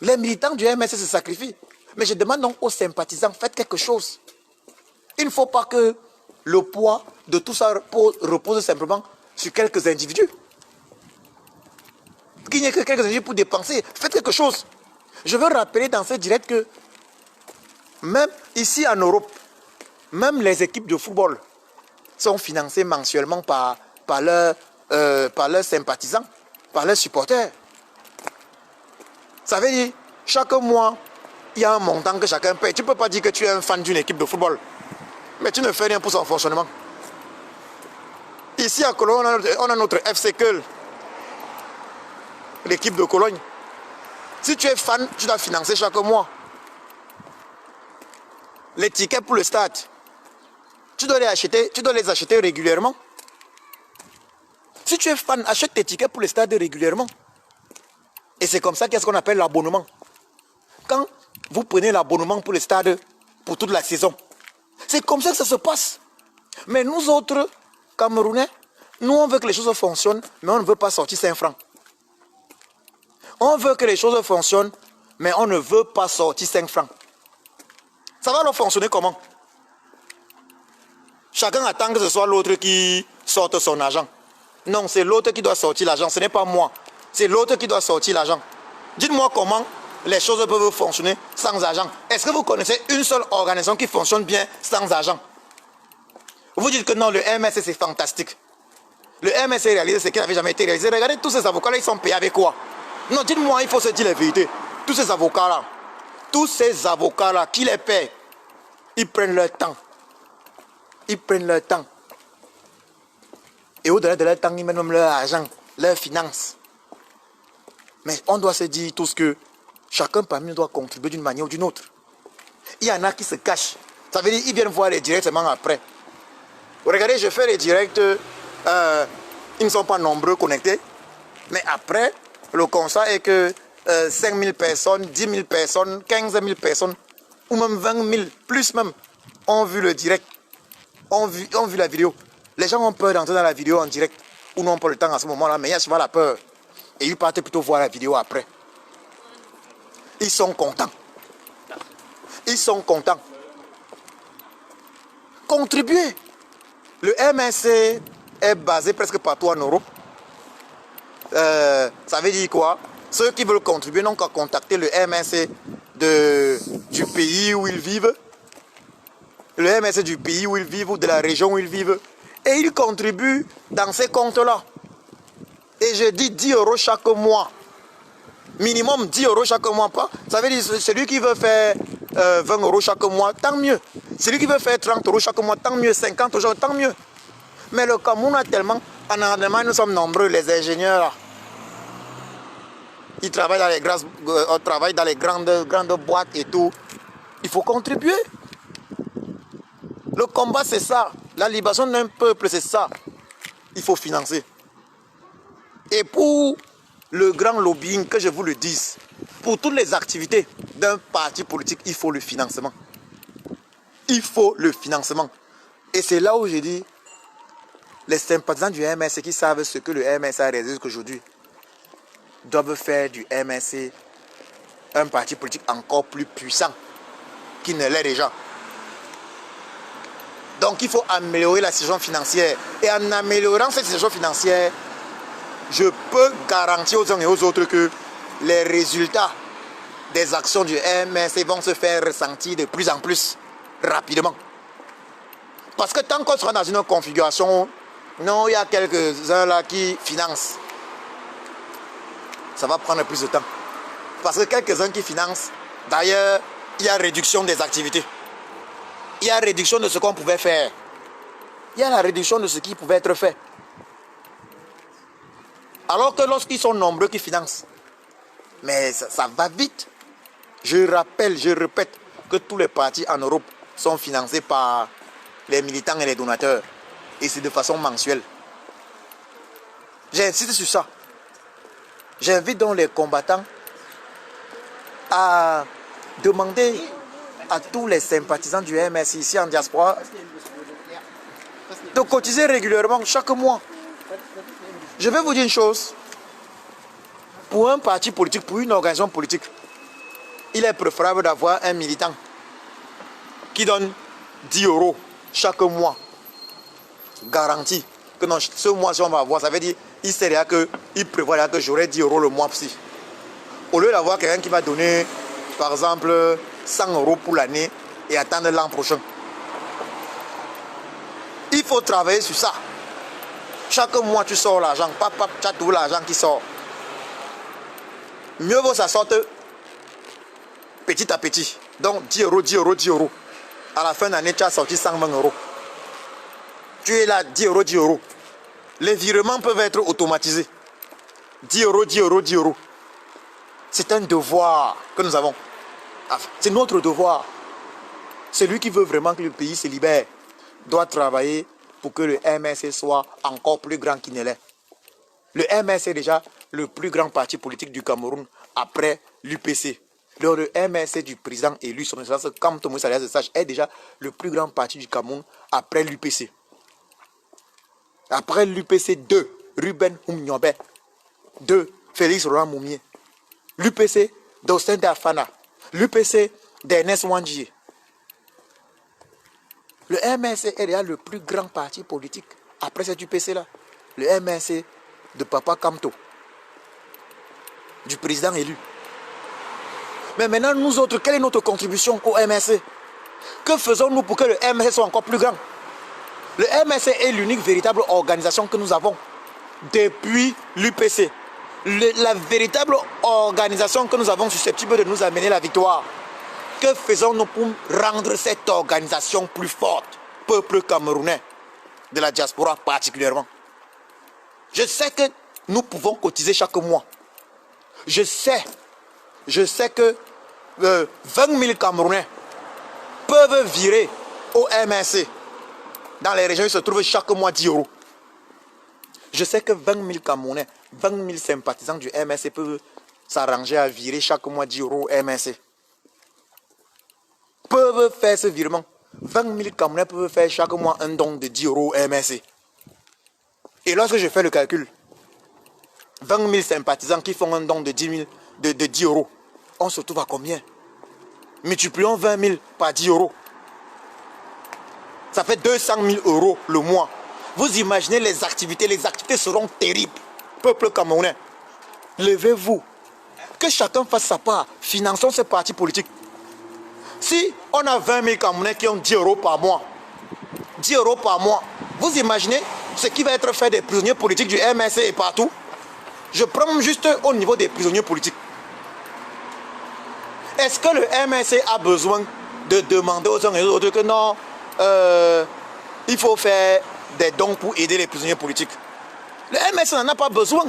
Les militants du MSC se sacrifient. Mais je demande donc aux sympathisants, faites quelque chose. Il ne faut pas que le poids de tout ça repose simplement sur quelques individus. Qu'il n'y ait que quelques individus pour dépenser. Faites quelque chose. Je veux rappeler dans ce direct que même ici en Europe, même les équipes de football sont financées mensuellement par leurs sympathisants, par leurs supporters. Ça veut dire, chaque mois, il y a un montant que chacun paye. Tu ne peux pas dire que tu es un fan d'une équipe de football, mais tu ne fais rien pour son fonctionnement. Ici à Cologne, on a notre FC Köln, l'équipe de Cologne. Si tu es fan, tu dois financer chaque mois. Les tickets pour le stade, tu dois les acheter régulièrement. Si tu es fan, achète tes tickets pour le stade régulièrement. Et c'est comme ça qu'est-ce qu'on appelle l'abonnement. Quand vous prenez l'abonnement pour le stade pour toute la saison, c'est comme ça que ça se passe. Mais nous autres, Camerounais, nous on veut que les choses fonctionnent, mais on ne veut pas sortir 5 francs. On veut que les choses fonctionnent, mais on ne veut pas sortir 5 francs. Ça va leur fonctionner comment? Chacun attend que ce soit l'autre qui sorte son argent. Non, c'est l'autre qui doit sortir l'argent, ce n'est pas moi. C'est l'autre qui doit sortir l'argent. Dites-moi comment les choses peuvent fonctionner sans argent. Est-ce que vous connaissez une seule organisation qui fonctionne bien sans argent? Vous dites que non, le MSC c'est fantastique. Le MSC réalisé ce qui n'avait jamais été réalisé. Regardez tous ces avocats-là, ils sont payés avec quoi? Non, dites-moi, il faut se dire la vérité. Tous ces avocats-là, qui les paient, ils prennent leur temps. Ils prennent leur temps. Et au-delà de leur temps, ils mettent même leur argent, leur finance. Mais on doit se dire tous que chacun parmi nous doit contribuer d'une manière ou d'une autre. Il y en a qui se cachent. Ça veut dire qu'ils viennent voir les directs seulement après. Regardez, je fais les directs, ils ne sont pas nombreux connectés. Mais après, le constat est que 5 000 personnes, 10 000 personnes, 15 000 personnes, ou même 20 000, plus même, ont vu le direct, ont vu la vidéo. Les gens ont peur d'entrer dans la vidéo en direct, ou n'ont pas le temps à ce moment-là, mais il y a souvent la peur. Et ils partent plutôt voir la vidéo après. Ils sont contents. Ils sont contents. contribuer. Le MNC est basé presque partout en Europe. Ça veut dire quoi? Ceux qui veulent contribuer n'ont qu'à contacter le MNC du pays où ils vivent. Le MNC du pays où ils vivent ou de la région où ils vivent. Et ils contribuent dans ces comptes-là. Et je dis 10 € chaque mois. Minimum 10 € chaque mois. Pas. Ça veut dire celui qui veut faire 20 € chaque mois, tant mieux. Celui qui veut faire 30 € chaque mois, tant mieux. 50 €, tant mieux. Mais le Cameroun a tellement... En Allemagne, nous sommes nombreux, les ingénieurs là. Ils travaillent dans les grandes boîtes et tout. Il faut contribuer. Le combat, c'est ça. La libération d'un peuple, c'est ça. Il faut financer. Et pour le grand lobbying, que je vous le dise, pour toutes les activités d'un parti politique, il faut le financement. Il faut le financement. Et c'est là où je dis, les sympathisants du MNC qui savent ce que le MNC a réalisé aujourd'hui, doivent faire du MNC un parti politique encore plus puissant qu'il ne l'est déjà. Donc il faut améliorer la situation financière. Et en améliorant cette situation financière, je peux garantir aux uns et aux autres que les résultats des actions du MNC vont se faire ressentir de plus en plus rapidement. Parce que tant qu'on sera dans une configuration, non, il y a quelques-uns là qui financent. Ça va prendre plus de temps. Parce que quelques-uns qui financent, d'ailleurs, il y a réduction des activités. Il y a réduction de ce qu'on pouvait faire. Il y a la réduction de ce qui pouvait être fait. Alors que lorsqu'ils sont nombreux qui financent, mais ça va vite. Je rappelle, je répète que tous les partis en Europe sont financés par les militants et les donateurs. Et c'est de façon mensuelle. J'insiste sur ça. J'invite donc les combattants à demander à tous les sympathisants du MS ici en diaspora de cotiser régulièrement chaque mois. Je vais vous dire une chose. Pour un parti politique, pour une organisation politique, il est préférable d'avoir un militant qui donne 10 € chaque mois. Garantie que non, ce mois, si on va avoir, ça veut dire il sait déjà qu'il prévoit que j'aurai 10 € le mois-ci. Au lieu d'avoir quelqu'un qui va donner, par exemple, 100 € pour l'année et attendre l'an prochain. Il faut travailler sur ça. Chaque mois, tu sors l'argent. Tu as tout l'argent qui sort. Mieux vaut ça sorte petit à petit. Donc 10 €, 10 €, 10 €. À la fin de l'année, tu as sorti 120 €. Tu es là, 10 €, 10 €. Les virements peuvent être automatisés. 10 €, 10 €, 10 €. C'est un devoir que nous avons. C'est notre devoir. Celui qui veut vraiment que le pays se libère doit travailler pour que le MNC soit encore plus grand qu'il ne l'est. Le MNC est déjà le plus grand parti politique du Cameroun après l'UPC. Le MNC du président élu, son excellence Kamto Moïse Alias Sage, est déjà le plus grand parti du Cameroun après l'UPC. Après l'UPC 2, Ruben Oumniobé. 2, Félix Roland Moumier. L'UPC d'Austin Dafana. L'UPC d'Ernest Wandier. Le MNC est déjà le plus grand parti politique après cet UPC-là. Le MNC de Papa Kamto. Du président élu. Mais maintenant, nous autres, quelle est notre contribution au MNC? Que faisons-nous pour que le MNC soit encore plus grand? Le MNC est l'unique véritable organisation que nous avons depuis l'UPC. La véritable organisation que nous avons susceptible de nous amener la victoire. Que faisons-nous pour rendre cette organisation plus forte? Peuple camerounais, de la diaspora particulièrement. Je sais que nous pouvons cotiser chaque mois. Je sais que 20 000 Camerounais peuvent virer au MNC. Dans les régions, ils se trouvent chaque mois 10 €. Je sais que 20 000 Camerounais, 20 000 sympathisants du MNC peuvent s'arranger à virer chaque mois 10 € au MNC. Peuvent faire ce virement. 20 000 Camerounais peuvent faire chaque mois un don de 10 € au MNC. Et lorsque je fais le calcul, 20 000 sympathisants qui font un don de 10 €, on se trouve à combien? Multiplions 20 000 par 10 €. Ça fait 200 000 € le mois. Vous imaginez les activités seront terribles. Peuple camerounais, levez-vous. Que chacun fasse sa part. Finançons ces partis politiques. Si on a 20 000 Camerounais qui ont 10 € par mois, 10 € par mois, vous imaginez ce qui va être fait des prisonniers politiques du MSC et partout? Je prends juste au niveau des prisonniers politiques. Est-ce que le MSC a besoin de demander aux uns et aux autres que non, il faut faire des dons pour aider les prisonniers politiques? Le MSC n'en a pas besoin.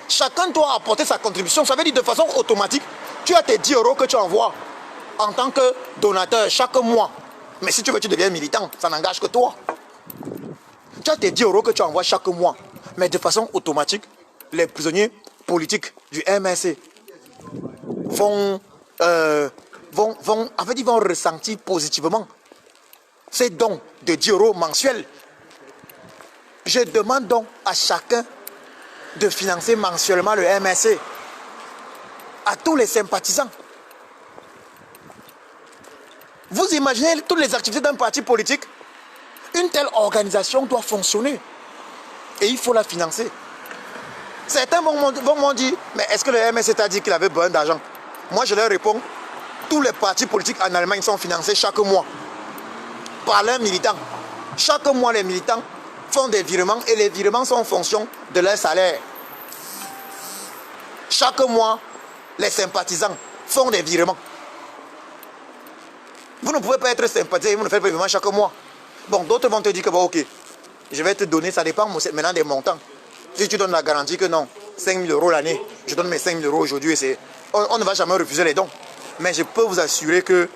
Chacun doit apporter sa contribution. Ça veut dire de façon automatique, tu as tes 10 € que tu envoies en tant que donateur chaque mois. Mais si tu veux, tu deviens militant, ça n'engage que toi. Tu as tes 10 € que tu envoies chaque mois. Mais de façon automatique, les prisonniers politiques du MSC vont ressentir positivement ces dons de 10 € mensuels. Je demande donc à chacun de financer mensuellement le MSC, à tous les sympathisants. Vous imaginez toutes les activités d'un parti politique? Une telle organisation doit fonctionner et il faut la financer. Certains vont dire, mais est-ce que le MSC t'a dit qu'il avait besoin d'argent? Moi je leur réponds, tous les partis politiques en Allemagne sont financés chaque mois par leurs militants. Chaque mois les militants font des virements et les virements sont en fonction de leur salaire. Chaque mois, les sympathisants font des virements. Vous ne pouvez pas être sympathisant et vous ne faites pas de virements chaque mois. Bon, d'autres vont te dire que bon, ok, je vais te donner, ça dépend maintenant des montants. Si tu donnes la garantie que non, 5 000 € l'année, je donne mes 5 000 € aujourd'hui, on ne va jamais refuser les dons. Mais je peux vous assurer que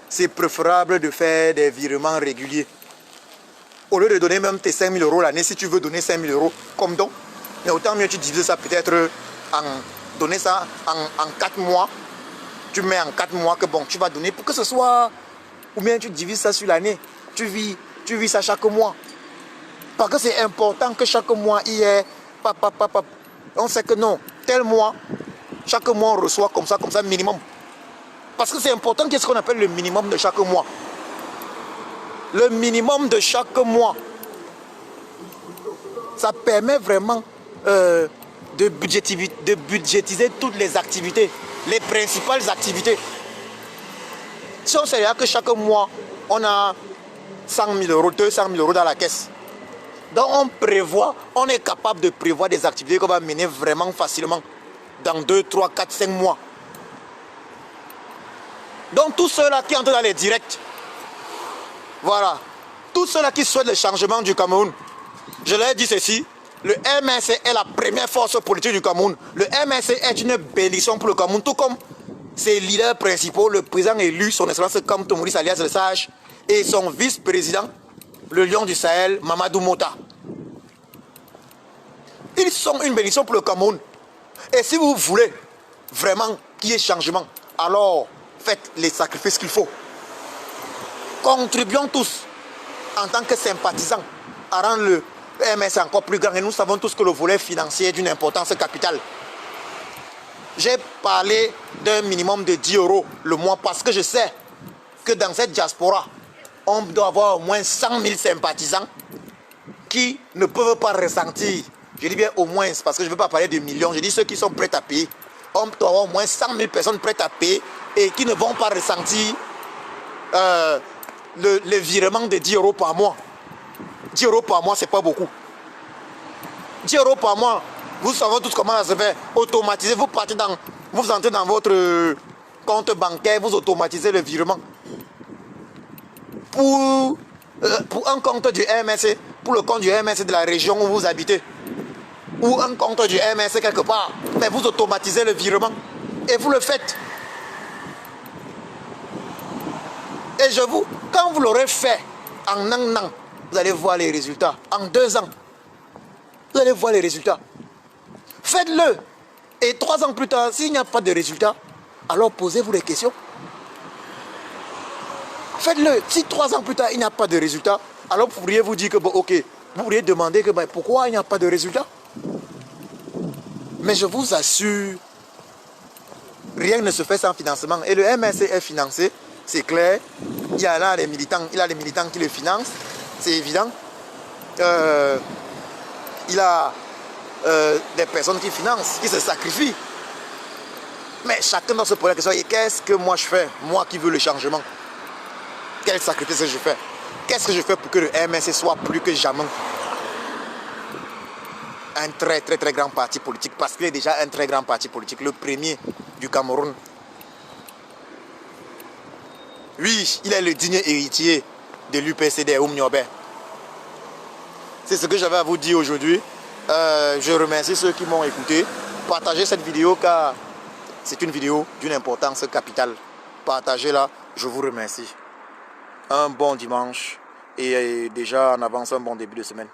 c'est préférable de faire des virements réguliers. Au lieu de donner même tes 5 000 € l'année, si tu veux donner 5 000 € comme don, mais autant mieux tu divises ça peut-être donner ça en 4 mois. Tu mets en 4 mois que bon, tu vas donner pour que ce soit, ou bien tu divises ça sur l'année. Tu vis ça chaque mois. Parce que c'est important que chaque mois il y ait on sait que non, tel mois, chaque mois on reçoit comme ça minimum. Parce que c'est important qu'est-ce qu'on appelle le minimum de chaque mois. Le minimum de chaque mois, ça permet vraiment de budgétiser toutes les activités, les principales activités. Si on sait que chaque mois, on a 100 000 €, 200 000 € dans la caisse. Donc on est capable de prévoir des activités qu'on va mener vraiment facilement dans 2, 3, 4, 5 mois. Donc tous ceux-là qui entrent dans les directs, voilà, tous ceux-là qui souhaitent le changement du Cameroun, je leur ai dit ceci, le MSC est la première force politique du Cameroun. Le MSC est une bénédiction pour le Cameroun, tout comme ses leaders principaux, le président élu, son excellence Kamto Maurice alias Le Sage, et son vice-président, le lion du Sahel, Mamadou Mota. Ils sont une bénédiction pour le Cameroun. Et si vous voulez vraiment qu'il y ait changement, alors faites les sacrifices qu'il faut. Contribuons tous, en tant que sympathisants, à rendre le MSC encore plus grand. Et nous savons tous que le volet financier est d'une importance capitale. J'ai parlé d'un minimum de 10 € le mois parce que je sais que dans cette diaspora, on doit avoir au moins 100 000 sympathisants qui ne peuvent pas ressentir. Je dis bien au moins, parce que je ne veux pas parler de millions, je dis ceux qui sont prêts à payer. On doit avoir au moins 100 000 personnes prêtes à payer et qui ne vont pas ressentir le virement de 10 € par mois. 10 € par mois, ce n'est pas beaucoup. 10 € par mois, vous savez tous comment ça se fait. Automatisez, vous entrez dans votre compte bancaire, vous automatisez le virement. Pour un compte du MSC, pour le compte du MSC de la région où vous habitez, ou un compte du MSC quelque part, mais vous automatisez le virement et vous le faites. Et quand vous l'aurez fait en un an, vous allez voir les résultats. En 2 ans, vous allez voir les résultats. Faites-le. Et 3 ans plus tard, s'il n'y a pas de résultats, alors posez-vous des questions. Faites-le. Si 3 ans plus tard, il n'y a pas de résultat, alors vous pourriez vous dire que, bon, ok, vous pourriez demander que, ben, pourquoi il n'y a pas de résultat. Mais je vous assure, rien ne se fait sans financement. Et le MSC est financé c'est clair. Il y a là les militants, il a les militants qui le financent, c'est évident. Il a des personnes qui financent, qui se sacrifient. Mais chacun doit se poser la question, qu'est-ce que moi je fais, moi qui veux le changement? Quel sacrifice je fais? Qu'est-ce que je fais pour que le MNC soit plus que jamais un très grand parti politique? Parce qu'il est déjà un très grand parti politique, le premier du Cameroun. Oui, il est le digne héritier de l'UPCD, Oumniobé. C'est ce que j'avais à vous dire aujourd'hui. Je remercie ceux qui m'ont écouté. Partagez cette vidéo car c'est une vidéo d'une importance capitale. Partagez-la, je vous remercie. Un bon dimanche et déjà en avance un bon début de semaine.